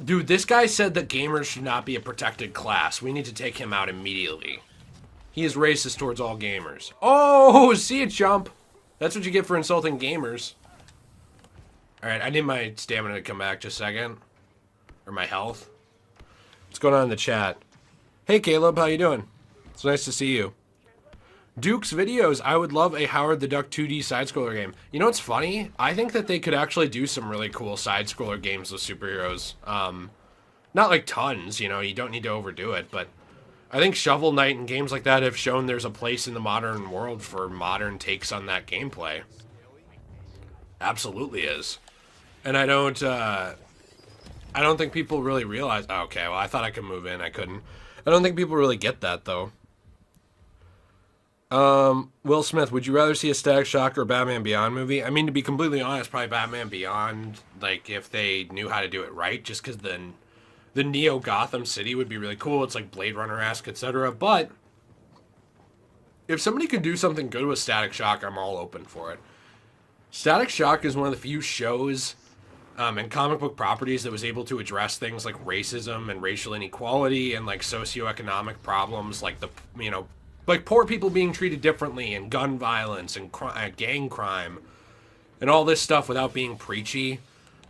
Dude, this guy said that gamers should not be a protected class. We need to take him out immediately. He is racist towards all gamers. Oh, see it, jump. That's what you get for insulting gamers. Alright, I need my stamina to come back just a second. Or my health. What's going on in the chat? Hey, Caleb, how you doing? It's nice to see you. Duke's videos, I would love a Howard the Duck 2D side-scroller game. You know what's funny? I think that they could actually do some really cool side-scroller games with superheroes. Not like tons, you know, you don't need to overdo it, but I think Shovel Knight and games like that have shown there's a place in the modern world for modern takes on that gameplay. Absolutely is. And I don't think people really realize... Oh, okay, well, I thought I could move in. I couldn't. I don't think people really get that, though. Will Smith, would you rather see a Static Shock or Batman Beyond movie? I mean, to be completely honest, probably Batman Beyond, like, if they knew how to do it right, just because the Neo Gotham City would be really cool. It's like Blade Runner-esque, etc. But if somebody could do something good with Static Shock, I'm all open for it. Static Shock is one of the few shows and comic book properties that was able to address things like racism and racial inequality and, like, socioeconomic problems, like the, you know, like poor people being treated differently and gun violence and gang crime and all this stuff without being preachy.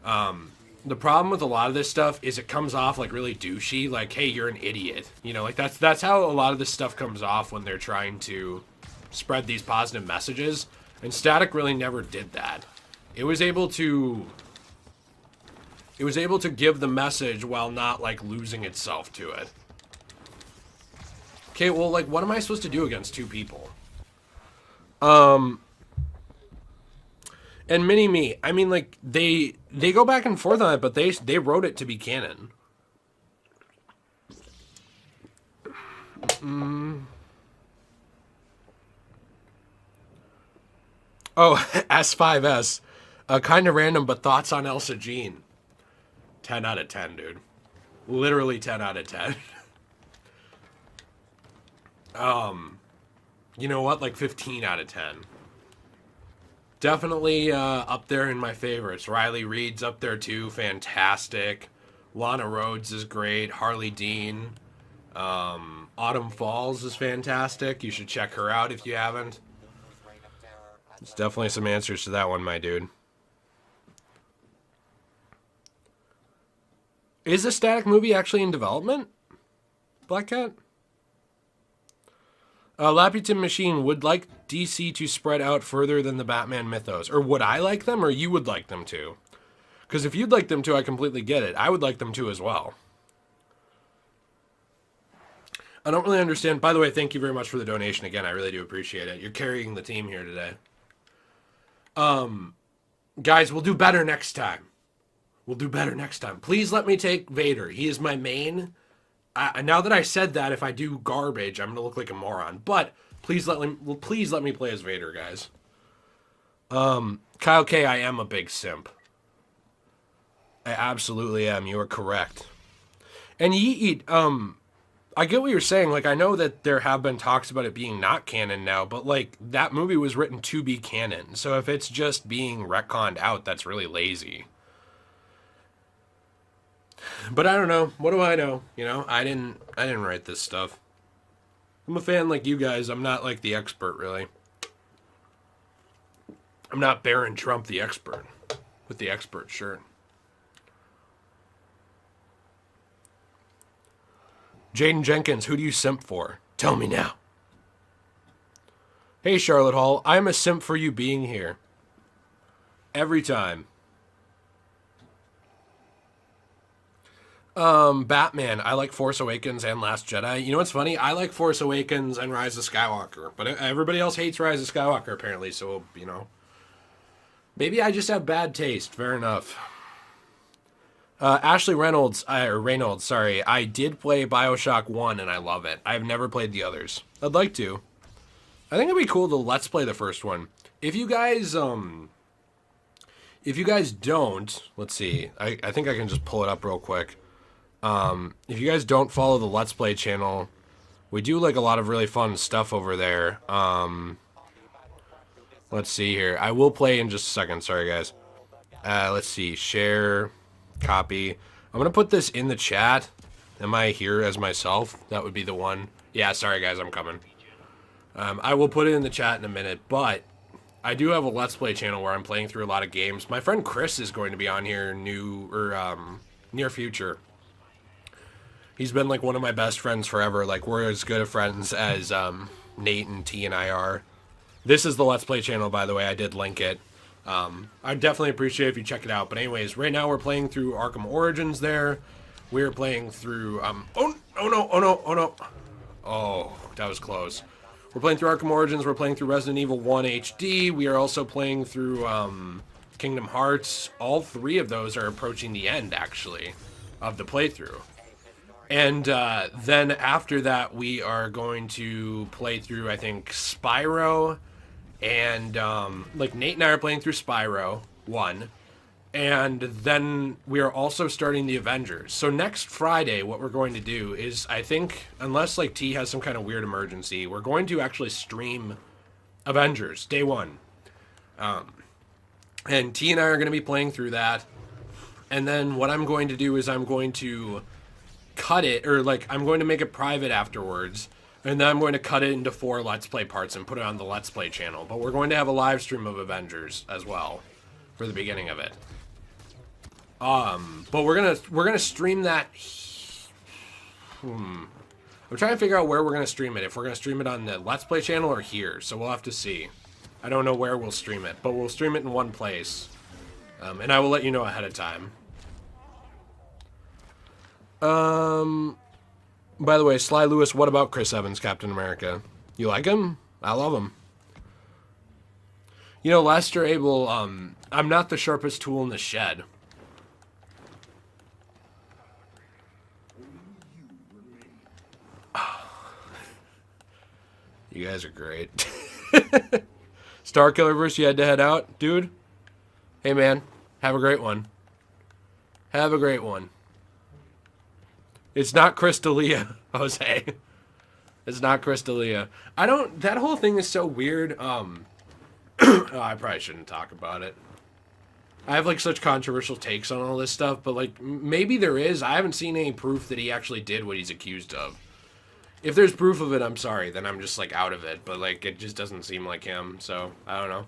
The problem with a lot of this stuff is it comes off like really douchey, like, hey, you're an idiot. You know, like that's how a lot of this stuff comes off when they're trying to spread these positive messages. And Static really never did that. It was able to give the message while not, like, losing itself to it. Okay, well, like, what am I supposed to do against 2 people? And Mini Me, I mean, like they go back and forth on it, but they wrote it to be canon. Oh, S5S, kind of random, but thoughts on Elsa Jean? 10 out of 10, dude. Literally 10 out of 10. You know what? Like 15 out of 10. Definitely up there in my favorites. Riley Reid's up there too. Fantastic. Lana Rhodes is great. Harley Dean. Autumn Falls is fantastic. You should check her out if you haven't. There's definitely some answers to that one, my dude. Is the Static movie actually in development? Black Cat? Laputin Machine would like DC to spread out further than the Batman mythos. Or would I like them, or you would like them to? Because if you'd like them to, I completely get it. I would like them to as well. I don't really understand. By the way, thank you very much for the donation again. I really do appreciate it. You're carrying the team here today. Guys, we'll do better next time. We'll do better next time. Please let me take Vader. He is my main. Now that I said that, if I do garbage, I'm gonna look like a moron. But please let me play as Vader, guys. Kyle K, I am a big simp. I absolutely am. You are correct. And Yeet, I get what you're saying. Like, I know that there have been talks about it being not canon now, but like that movie was written to be canon. So if it's just being retconned out, that's really lazy. But I don't know. What do I know? You know, I didn't write this stuff. I'm a fan like you guys. I'm not like the expert, really. I'm not Baron Trump the expert with the expert shirt. Jaden Jenkins, who do you simp for? Tell me now. Hey, Charlotte Hall, I'm a simp for you being here. Every time. Batman, I like Force Awakens and Last Jedi. You know what's funny? I like Force Awakens and Rise of Skywalker, but everybody else hates Rise of Skywalker apparently, so, you know. Maybe I just have bad taste. Fair enough. Ashley Reynolds, sorry. I did play BioShock 1 and I love it. I've never played the others. I'd like to. I think it'd be cool to let's play the first one. If you guys don't, let's see. I think I can just pull it up real quick. If you guys don't follow the Let's Play channel, we do like a lot of really fun stuff over there. Let's see here. I will play in just a second. Sorry, guys. Let's see. Share, copy. I'm going to put this in the chat. Am I here as myself? That would be the one. Yeah, sorry, guys. I'm coming. I will put it in the chat in a minute, but I do have a Let's Play channel where I'm playing through a lot of games. My friend Chris is going to be on here near future. He's been like one of my best friends forever. Like, we're as good of friends as Nate and T and I are. This is the Let's Play channel, by the way. I did link it. I'd definitely appreciate if you check it out. But anyways, right now we're playing through Arkham Origins there. We're playing through... Oh, no. Oh, that was close. We're playing through Arkham Origins. We're playing through Resident Evil 1 HD. We are also playing through Kingdom Hearts. All three of those are approaching the end, actually, of the playthrough. And then after that, we are going to play through, I think, Spyro. And, like, Nate and I are playing through Spyro 1. And then we are also starting the Avengers. So next Friday, what we're going to do is, I think, unless, like, T has some kind of weird emergency, we're going to actually stream Avengers, day one. And T and I are going to be playing through that. And then what I'm going to do is I'm going to cut it, or like I'm going to make it private afterwards, and then I'm going to cut it into 4 Let's Play parts and put it on the Let's Play channel. But we're going to have a live stream of Avengers as well for the beginning of it. But we're gonna stream that. I'm trying to figure out where we're gonna stream it. If we're gonna stream it on the Let's Play channel or here, so we'll have to see. I don't know where we'll stream it, but we'll stream it in one place, and I will let you know ahead of time. By the way, Sly Lewis, what about Chris Evans, Captain America? You like him? I love him. You know, Lester Abel, I'm not the sharpest tool in the shed. You guys are great. Star Killerverse, you had to head out? Dude, hey man, have a great one. Have a great one. It's not Crystalia, Jose. It's not Crystalia. That whole thing is so weird. Oh, I probably shouldn't talk about it. I have like such controversial takes on all this stuff, but like maybe there is. I haven't seen any proof that he actually did what he's accused of. If there's proof of it, I'm sorry, then I'm just like out of it, but like it just doesn't seem like him, so I don't know.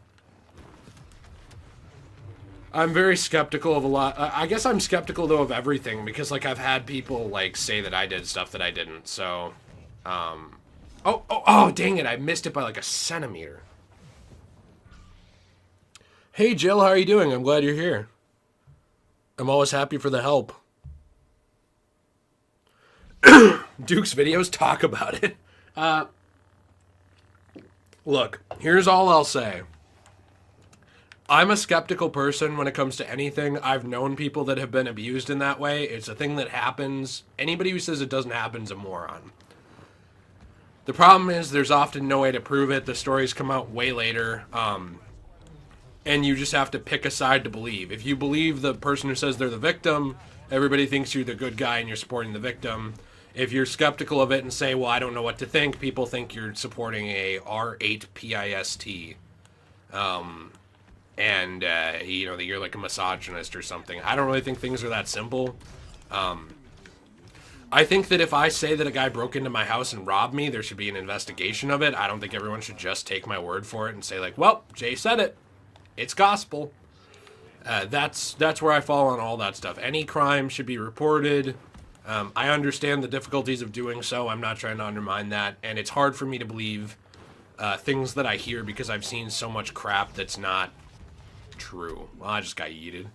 I'm very skeptical of a lot. I guess I'm skeptical though of everything because like I've had people like say that I did stuff that I didn't, so oh, dang it, I missed it by like a centimeter. Hey Jill, how are you doing? I'm glad you're here. I'm always happy for the help. Duke's videos talk about it. Look, here's all I'll say. I'm a skeptical person when it comes to anything. I've known people that have been abused in that way. It's a thing that happens. Anybody who says it doesn't happen is a moron. The problem is there's often no way to prove it. The stories come out way later. And you just have to pick a side to believe. If you believe the person who says they're the victim, everybody thinks you're the good guy and you're supporting the victim. If you're skeptical of it and say, well, I don't know what to think, people think you're supporting a R8PIST. And you know, that you're like a misogynist or something. I don't really think things are that simple. I think that if I say that a guy broke into my house and robbed me, there should be an investigation of it. I don't think everyone should just take my word for it and say like, well, Jay said it. It's gospel. That's where I fall on all that stuff. Any crime should be reported. I understand the difficulties of doing so. I'm not trying to undermine that. And it's hard for me to believe things that I hear because I've seen so much crap that's not true. Well, I just got yeeted.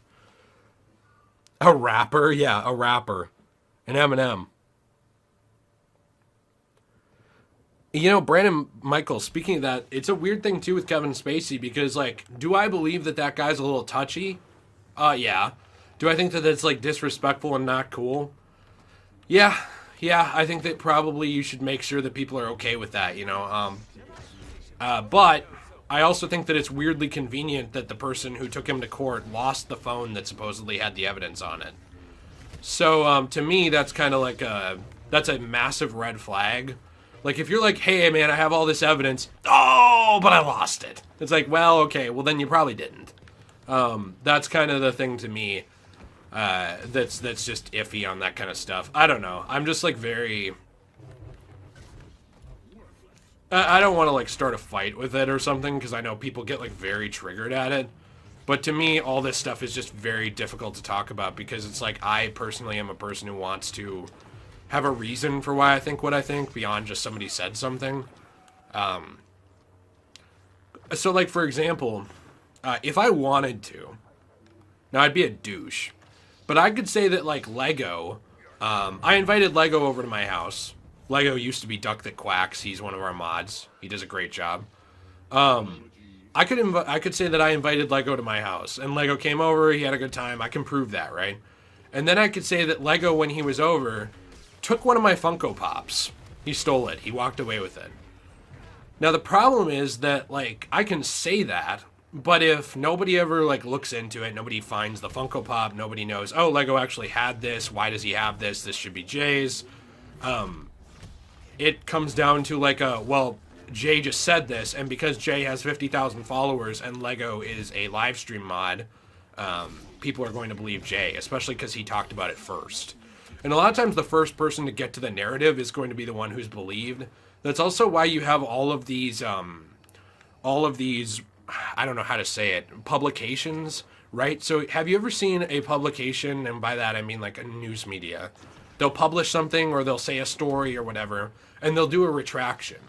A rapper? Yeah, a rapper. An Eminem. You know, Brandon Michael, speaking of that, it's a weird thing, too, with Kevin Spacey, because, like, do I believe that that guy's a little touchy? Yeah. Do I think that it's, like, disrespectful and not cool? Yeah, I think that probably you should make sure that people are okay with that, you know? But I also think that it's weirdly convenient that the person who took him to court lost the phone that supposedly had the evidence on it. So, to me, that's kind of like that's a massive red flag. Like, if you're like, hey, man, I have all this evidence. Oh, but I lost it. It's like, well, okay, well, then you probably didn't. That's kind of the thing to me that's just iffy on that kind of stuff. I don't know. I'm just, like, very... I don't want to, like, start a fight with it or something, because I know people get, like, very triggered at it. But to me, all this stuff is just very difficult to talk about, because it's like, I personally am a person who wants to have a reason for why I think what I think beyond just somebody said something. So, like, for example, if I wanted to, now I'd be a douche, but I could say that, like, Lego, I invited Lego over to my house. Lego used to be Duck That Quacks. He's one of our mods. He does a great job. I could say that I invited Lego to my house, and Lego came over, he had a good time. I can prove that, right? And then I could say that Lego, when he was over, took one of my Funko Pops. He stole it. He walked away with it. Now, the problem is that, like, I can say that, but if nobody ever, like, looks into it, nobody finds the Funko Pop, nobody knows, oh, Lego actually had this, why does he have this, this should be Jay's, it comes down to, like, well, Jay just said this, and because Jay has 50,000 followers and Lego is a live stream mod, people are going to believe Jay, especially because he talked about it first. And a lot of times the first person to get to the narrative is going to be the one who's believed. That's also why you have all of these, I don't know how to say it, publications, right? So have you ever seen a publication, and by that I mean like a news media, they'll publish something or they'll say a story or whatever, and they'll do a retraction.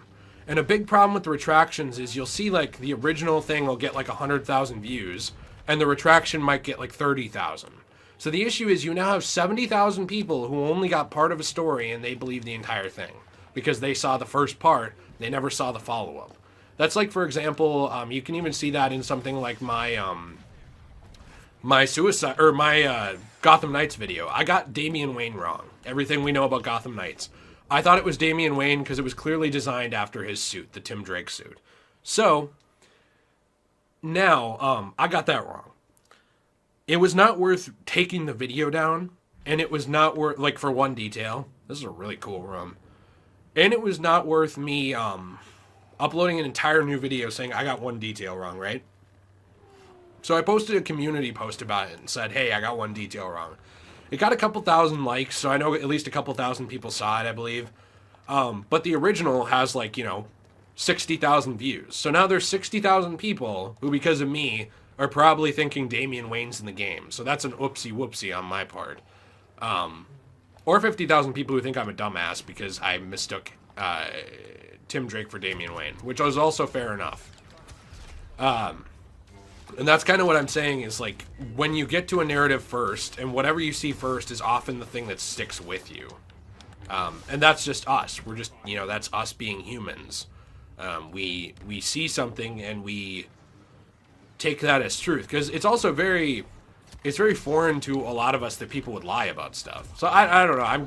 And a big problem with the retractions is you'll see like the original thing will get like 100,000 views, and the retraction might get like 30,000. So the issue is you now have 70,000 people who only got part of a story and they believe the entire thing because they saw the first part, they never saw the follow-up. That's like, for example, you can even see that in something like my suicide or my Gotham Knights video. I got Damian Wayne wrong. Everything we know about Gotham Knights. I thought it was Damian Wayne because it was clearly designed after his suit, the Tim Drake suit. So now I got that wrong. It was not worth taking the video down, and it was not worth, like, for one detail. This is a really cool room. And it was not worth me uploading an entire new video saying I got one detail wrong, right? So I posted a community post about it and said, hey, I got one detail wrong. It got a couple thousand likes, so I know at least a couple thousand people saw it, I believe. But the original has, like, 60,000 views. So now there's 60,000 people who, because of me, are probably thinking Damian Wayne's in the game. So that's an oopsie whoopsie on my part. Or 50,000 people who think I'm a dumbass because I mistook Tim Drake for Damian Wayne, which was also fair enough. And that's kind of what I'm saying is, like, when you get to a narrative first, and whatever you see first is often the thing that sticks with you. And that's just us. We're just, that's us being humans. We see something and we take that as truth. Because it's also very foreign to a lot of us that people would lie about stuff. So I don't know. I'm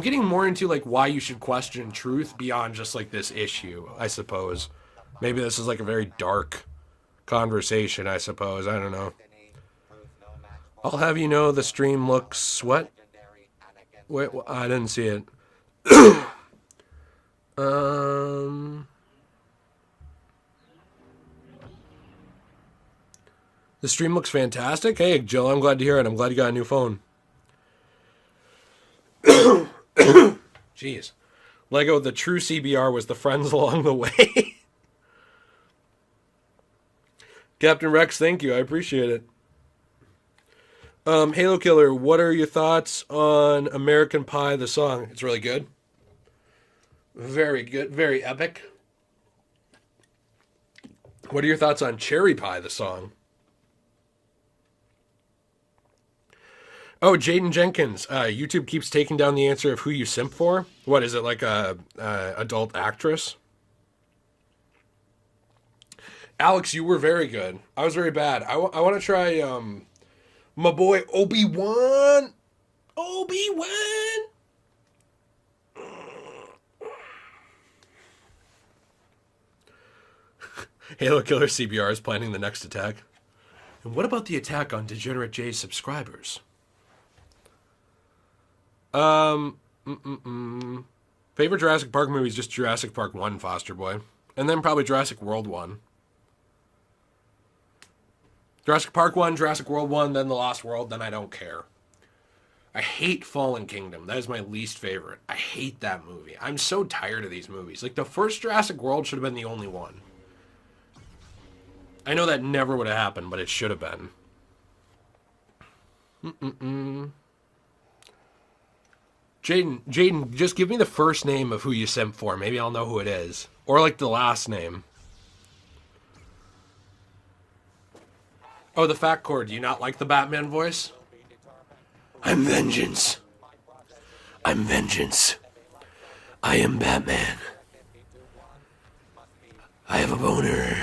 getting more into, like, why you should question truth beyond just, like, this issue, I suppose. Maybe this is, like, a very dark conversation, I suppose. I don't know. I'll have you know the stream looks what? Wait, I didn't see it. The stream looks fantastic. Hey, Jill, I'm glad to hear it. I'm glad you got a new phone. Jeez. Lego, the true CBR was the friends along the way. Captain Rex, thank you. I appreciate it. Halo Killer, what are your thoughts on American Pie, the song? It's really good. Very good. Very epic. What are your thoughts on Cherry Pie, the song? Oh, Jaden Jenkins. YouTube keeps taking down the answer of who you simp for. What is it, like a adult actress? Alex, you were very good. I was very bad. I want to try my boy Obi-Wan. Obi-Wan. Halo Killer CBR is planning the next attack. And what about the attack on Degenerate J's subscribers? Favorite Jurassic Park movie is just Jurassic Park 1, Foster Boy. And then probably Jurassic World 1. Jurassic Park 1, Jurassic World 1, then The Lost World, then I don't care. I hate Fallen Kingdom. That is my least favorite. I hate that movie. I'm so tired of these movies. Like, the first Jurassic World should have been the only one. I know that never would have happened, but it should have been. Jaden, just give me the first name of who you simp for. Maybe I'll know who it is. Or, like, the last name. Oh, the Fat Core. Do you not like the Batman voice? I'm vengeance. I'm vengeance. I am Batman. I have a boner.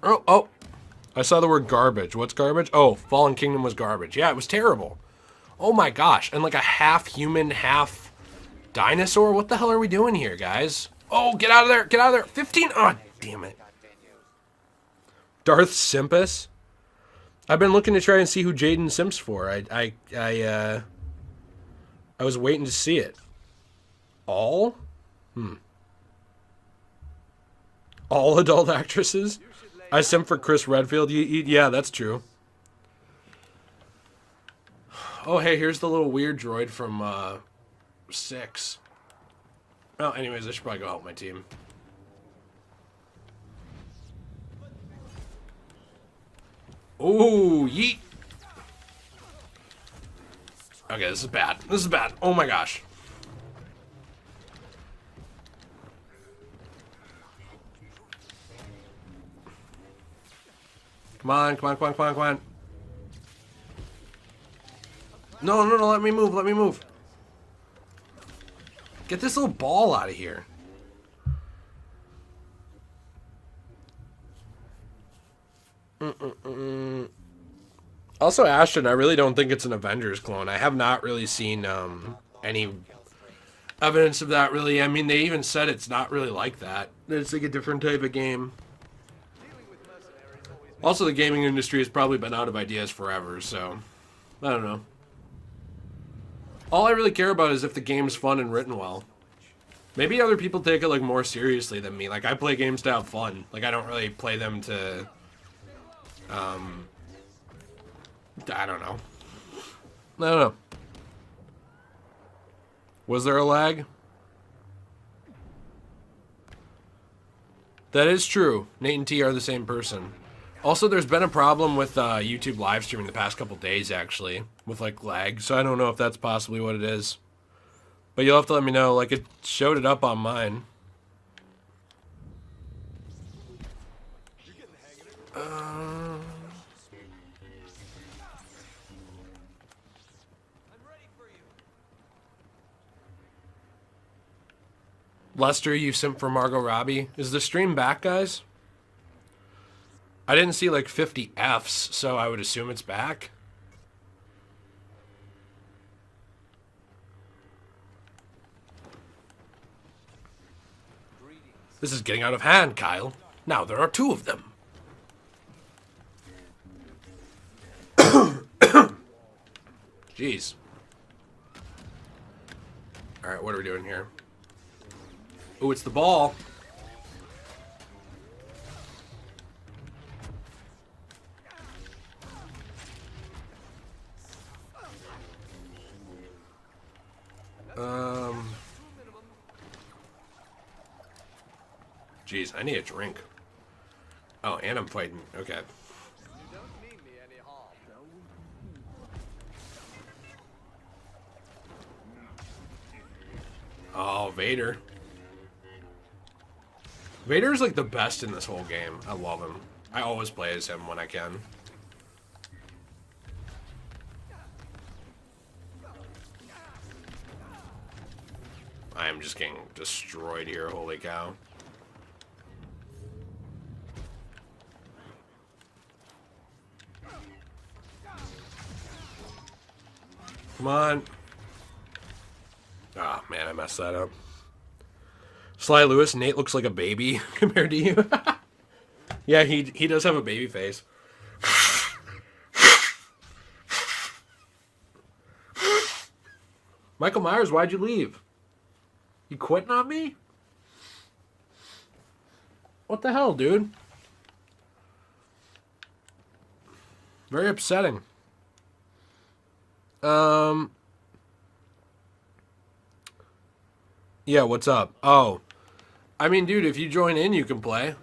Oh. I saw the word garbage. What's garbage? Oh, Fallen Kingdom was garbage. Yeah, it was terrible. Oh my gosh. And like a half human, half dinosaur? What the hell are we doing here, guys? Oh, get out of there. Get out of there. 15. Oh, damn it. Darth Simpus? I've been looking to try and see who Jaden simps for. I was waiting to see it. All? All adult actresses? I simp for Chris Redfield. Yeah, that's true. Oh, hey, here's the little weird droid from 6. Well, anyways, I should probably go help my team. Oh, yeet. Okay, this is bad. This is bad. Oh my gosh. Come on, come on, come on, come on, come on. No, let me move, let me move. Get this little ball out of here. Also, Ashton, I really don't think it's an Avengers clone. I have not really seen any evidence of that, really. I mean, they even said it's not really like that. It's like a different type of game. Also, the gaming industry has probably been out of ideas forever, so I don't know. All I really care about is if the game's fun and written well. Maybe other people take it like more seriously than me. Like, I play games to have fun. Like, I don't really play them to I don't know. I don't know. Was there a lag? That is true. Nate and T are the same person. Also, there's been a problem with YouTube live streaming the past couple days, actually, with, like, lag. So I don't know if that's possibly what it is. But you'll have to let me know. Like, it showed it up on mine. Lester, you simp for Margot Robbie. Is the stream back, guys? I didn't see like 50 Fs, so I would assume it's back. This is getting out of hand, Kyle. Now there are 2 of them. Jeez. Alright, what are we doing here? Oh, it's the ball. Jeez, I need a drink. Oh, and I'm fighting. Okay. Oh, Vader. Vader's like the best in this whole game. I love him. I always play as him when I can. I am just getting destroyed here. Holy cow. Come on. Oh, man, I messed that up. Sly Lewis, Nate looks like a baby compared to you. Yeah, he does have a baby face. Michael Myers, why'd you leave? You quitting on me? What the hell, dude? Very upsetting. Yeah, what's up? Oh. I mean, dude, if you join in, you can play.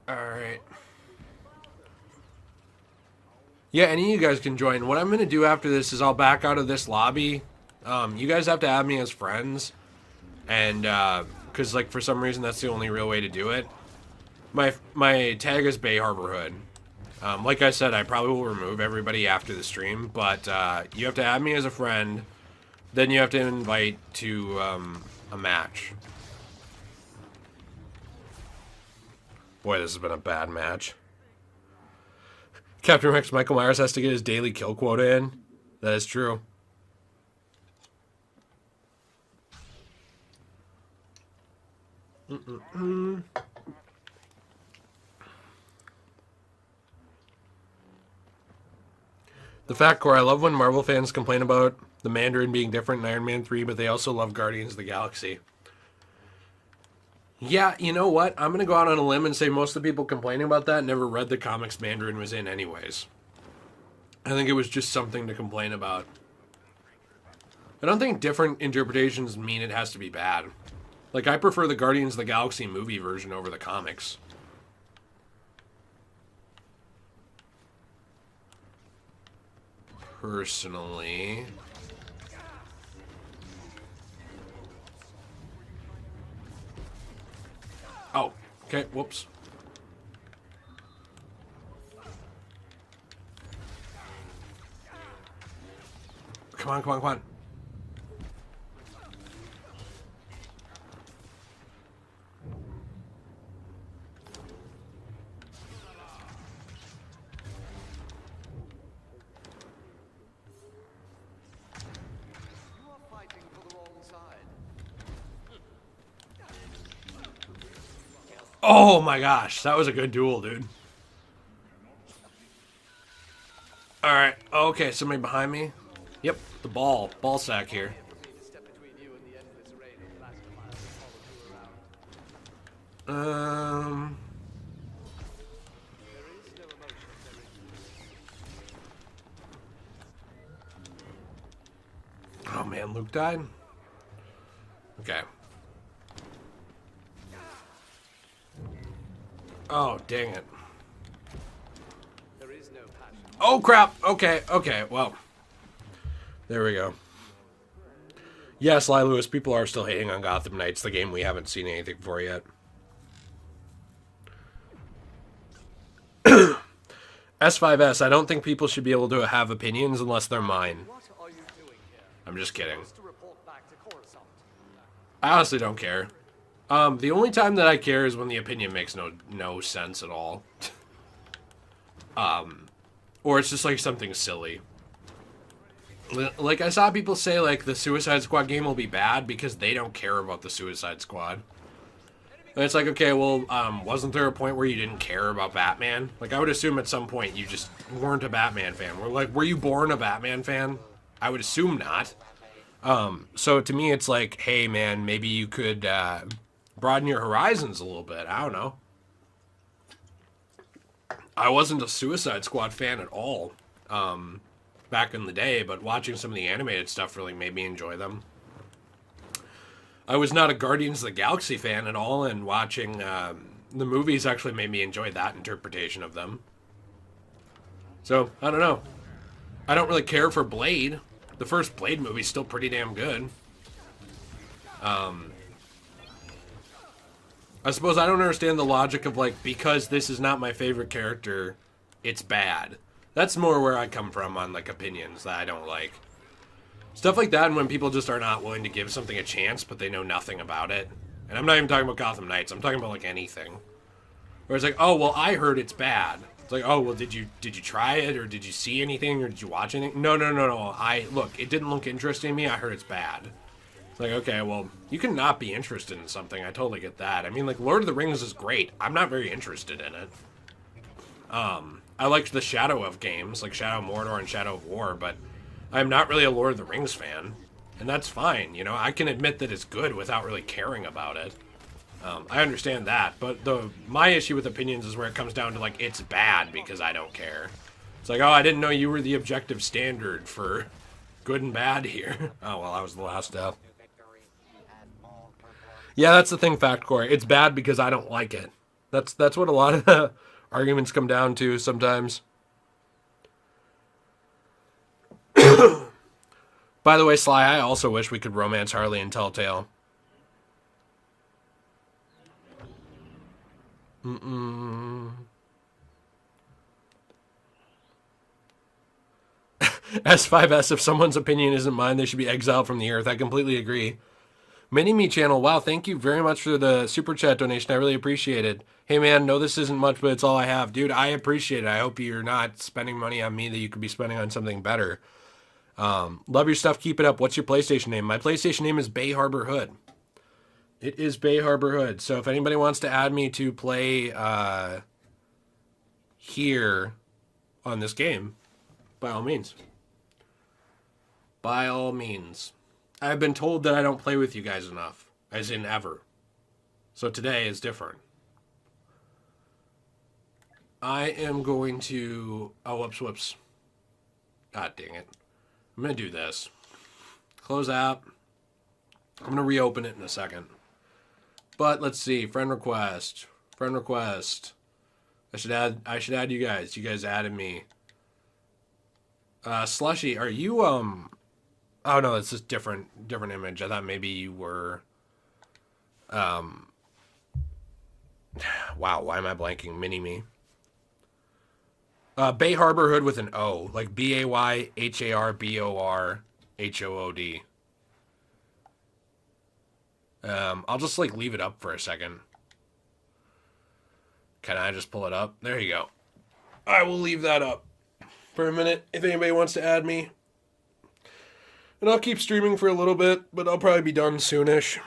Alright. Yeah, any of you guys can join. What I'm going to do after this is I'll back out of this lobby. You guys have to add me as friends. And, because, like, for some reason, that's the only real way to do it. My tag is Bay Harbor Hood. Like I said, I probably will remove everybody after the stream, but you have to add me as a friend. Then you have to invite to a match. Boy, this has been a bad match. Captain Rex Michael Myers has to get his daily kill quota in. That is true. The Fat Core, I love when Marvel fans complain about the Mandarin being different in Iron Man 3, but they also love Guardians of the Galaxy. Yeah, you know what? I'm going to go out on a limb and say most of the people complaining about that never read the comics Mandarin was in anyways. I think it was just something to complain about. I don't think different interpretations mean it has to be bad. Like, I prefer the Guardians of the Galaxy movie version over the comics. Personally. Oh, Okay, whoops. Come on, come on, come on. Oh my gosh, that was a good duel, dude. Alright, okay, somebody behind me. Yep, the ball sack here. Oh man, Luke died? Okay. Oh, dang it. Oh, crap. Okay, okay, well. There we go. Yes, Sly Lewis, people are still hating on Gotham Knights, the game we haven't seen anything for yet. S5S, I don't think people should be able to have opinions unless they're mine. I'm just kidding. I honestly don't care. The only time that I care is when the opinion makes no sense at all. Or it's just like something silly. Like I saw people say like the Suicide Squad game will be bad because they don't care about the Suicide Squad. And it's like, okay, well, wasn't there a point where you didn't care about Batman? Like, I would assume at some point you just weren't a Batman fan. Were you born a Batman fan? I would assume not. So to me, it's like, hey, man, maybe you could broaden your horizons a little bit. I don't know. I wasn't a Suicide Squad fan at all back in the day, but watching some of the animated stuff really made me enjoy them. I was not a Guardians of the Galaxy fan at all, and watching the movies actually made me enjoy that interpretation of them. So, I don't know. I don't really care for Blade. The first Blade movie's still pretty damn good. I suppose I don't understand the logic of, like, because this is not my favorite character, it's bad. That's more where I come from on, like, opinions that I don't like. Stuff like that, and when people just are not willing to give something a chance, but they know nothing about it. And I'm not even talking about Gotham Knights. I'm talking about, like, anything. Where it's like, oh, well, I heard it's bad. It's like, oh, well, did you try it, or did you see anything, or did you watch anything? No. Look, it didn't look interesting to me. I heard it's bad. It's like, okay, well, you can not be interested in something. I totally get that. I mean, like, Lord of the Rings is great. I'm not very interested in it. I liked the Shadow of games, like Shadow of Mordor and Shadow of War, but I'm not really a Lord of the Rings fan. And that's fine, you know? I can admit that it's good without really caring about it. I understand that, but my issue with opinions is where it comes down to, like, it's bad because I don't care. It's like, oh, I didn't know you were the objective standard for good and bad here. Oh, well, I was the last death. Yeah, that's the thing, Fact Core. It's bad because I don't like it. That's what a lot of the arguments come down to sometimes. By the way, Sly, I also wish we could romance Harley and Telltale. S5S, if someone's opinion isn't mine, they should be exiled from the earth. I completely agree. Mini-Me channel, wow, thank you very much for the super chat donation. I really appreciate it. Hey, man, no, this isn't much, but it's all I have. Dude, I appreciate it. I hope you're not spending money on me that you could be spending on something better. Love your stuff. Keep it up. What's your PlayStation name? My PlayStation name is Bay Harbor Hood. It is Bay Harbor Hood. So if anybody wants to add me to play here on this game, by all means. By all means. I've been told that I don't play with you guys enough, as in ever. So today is different. I am going to... Oh, whoops. God dang it. I'm going to do this. Close app. I'm going to reopen it in a second. But let's see. Friend request. I should add you guys. You guys added me. Slushy, are you oh no, it's just different image. I thought maybe you were Wow, why am I blanking? Mini-Me. Bay Harbor Hood with an O. Like BAYHARBORHOOD. I'll just, like, leave it up for a second. Can I just pull it up? There you go. I will leave that up for a minute if anybody wants to add me. And I'll keep streaming for a little bit, but I'll probably be done soonish.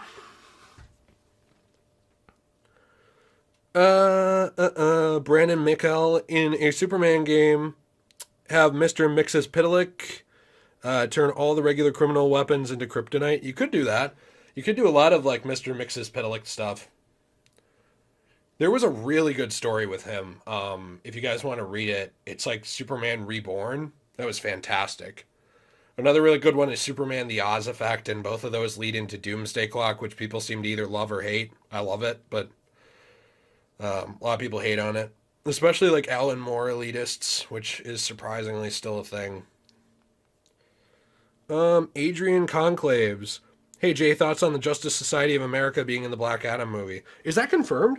Brandon Mikkel in a Superman game have Mr. Mxyzptlk turn all the regular criminal weapons into kryptonite. You could do that. You could do a lot of like Mr. Mxyzptlk stuff. There was a really good story with him. If you guys want to read it, it's like Superman Reborn. That was fantastic. Another really good one is Superman the Oz Effect, and both of those lead into Doomsday Clock, which people seem to either love or hate. I love it, but a lot of people hate on it. Especially like Alan Moore elitists, which is surprisingly still a thing. Adrian Conclaves. Hey Jay, thoughts on the Justice Society of America being in the Black Adam movie? Is that confirmed?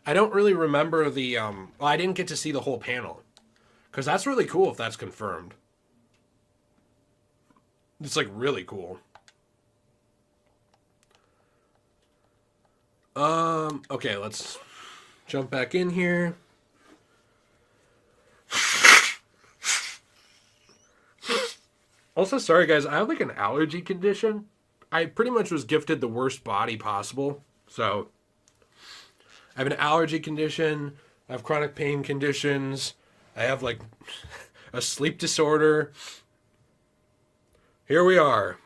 I don't really remember the, well, I didn't get to see the whole panel. Because that's really cool if that's confirmed. It's like really cool. Okay, let's jump back in here. Also, sorry guys, I have like an allergy condition. I pretty much was gifted the worst body possible. So, I have an allergy condition. I have chronic pain conditions. I have like a sleep disorder. Here we are.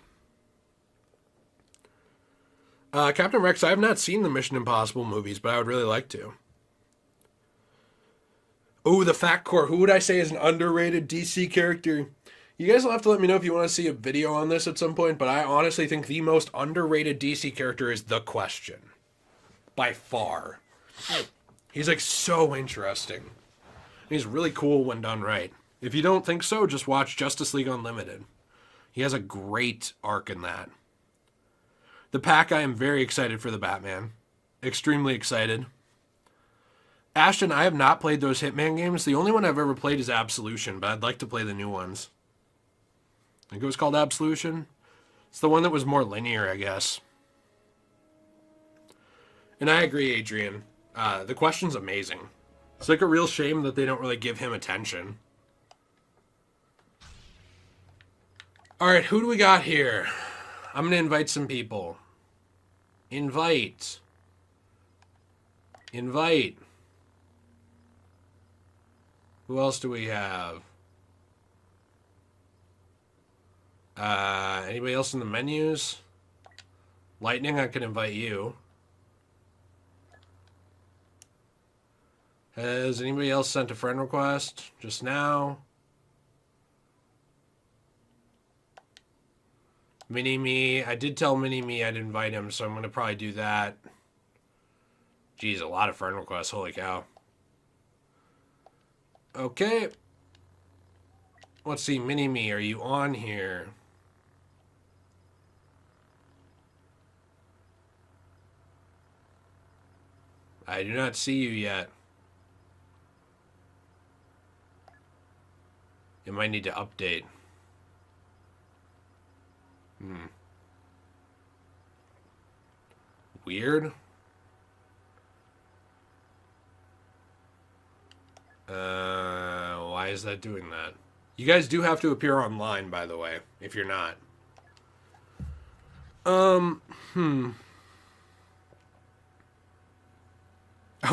Captain Rex, I have not seen the Mission Impossible movies, but I would really like to. Oh, the Fat Core. Who would I say is an underrated DC character? You guys will have to let me know if you want to see a video on this at some point, but I honestly think the most underrated DC character is The Question. By far. He's like so interesting. He's really cool when done right. If you don't think so, just watch Justice League Unlimited. He has a great arc in that. The Pack, I am very excited for the Batman. Extremely excited. Ashton, I have not played those Hitman games. The only one I've ever played is Absolution, but I'd like to play the new ones. I think it was called Absolution. It's the one that was more linear, I guess. And I agree, Adrian. The Question's amazing. It's like a real shame that they don't really give him attention. Alright, who do we got here? I'm going to invite some people. Invite. Invite. Who else do we have? Anybody else in the menus? Lightning, I can invite you. Has anybody else sent a friend request just now? Mini-Me. I did tell Mini-Me I'd invite him, so I'm going to probably do that. Geez, a lot of friend requests. Holy cow. Okay. Let's see. Mini-Me, are you on here? I do not see you yet. It might need to update. Weird. Why is that doing that? You guys do have to appear online, by the way, if you're not. Oh,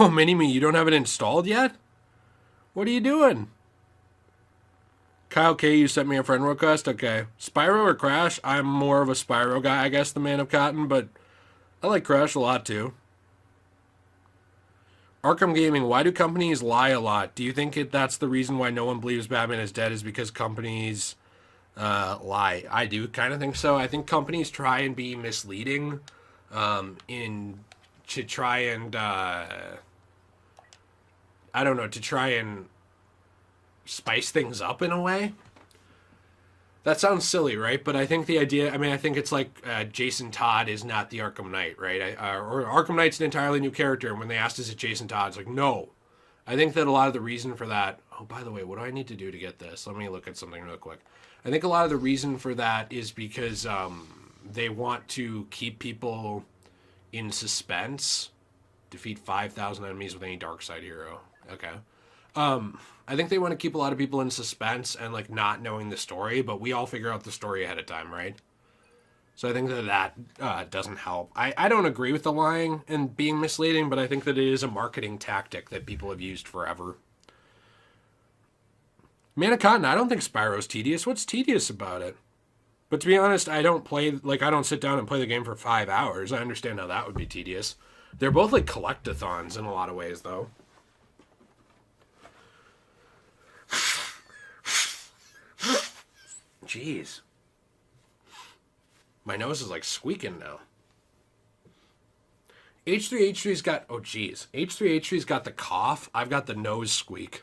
Mini-Me, you don't have it installed yet? What are you doing? Kyle K, you sent me a friend request? Okay. Spyro or Crash? I'm more of a Spyro guy, I guess, the Man of Cotton, but I like Crash a lot, too. Arkham Gaming, why do companies lie a lot? Do you think that's the reason why no one believes Batman is dead is because companies lie? I do kind of think so. I think companies try and be misleading to try and, I don't know, to try and spice things up in a way. That sounds silly, right? But I think the idea, I mean, I think it's like Jason Todd is not the Arkham Knight, right? Or Arkham Knight's an entirely new character. And when they asked, is it Jason Todd? It's like, no. I think that a lot of the reason for that, oh, by the way, what do I need to do to get this? Let me look at something real quick. I think a lot of the reason for that is because they want to keep people in suspense. Defeat 5,000 enemies with any dark side hero. Okay. I think they want to keep a lot of people in suspense and like not knowing the story, but we all figure out the story ahead of time, right? So I think that doesn't help. I don't agree with the lying and being misleading, but I think that it is a marketing tactic that people have used forever. Man of Cotton, I don't think Spyro's tedious. What's tedious about it? But to be honest, I don't sit down and play the game for 5 hours. I understand how that would be tedious. They're both like collectathons in a lot of ways, though. Jeez. My nose is like squeaking now. H3H3's got... Oh, jeez. H3H3's got the cough. I've got the nose squeak.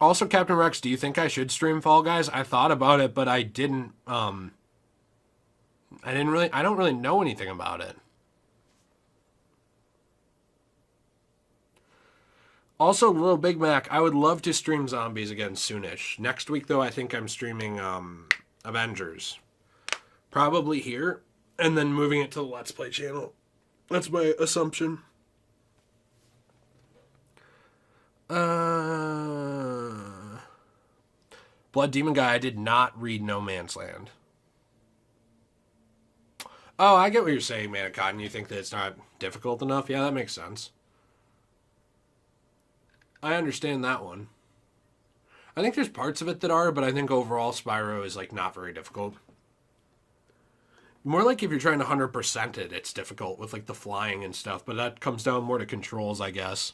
Also, Captain Rex, do you think I should stream Fall Guys? I thought about it, but I didn't... I don't really know anything about it. Also, Little Big Mac, I would love to stream zombies again soonish. Next week, though, I think I'm streaming Avengers. Probably here, and then moving it to the Let's Play channel. That's my assumption. Blood Demon Guy, I did not read No Man's Land. Oh, I get what you're saying, Man of Cotton. You think that it's not difficult enough? Yeah, that makes sense. I understand that one. I think there's parts of it that are, but I think overall Spyro is like not very difficult. More like if you're trying to 100% it, it's difficult with like the flying and stuff, but that comes down more to controls, I guess.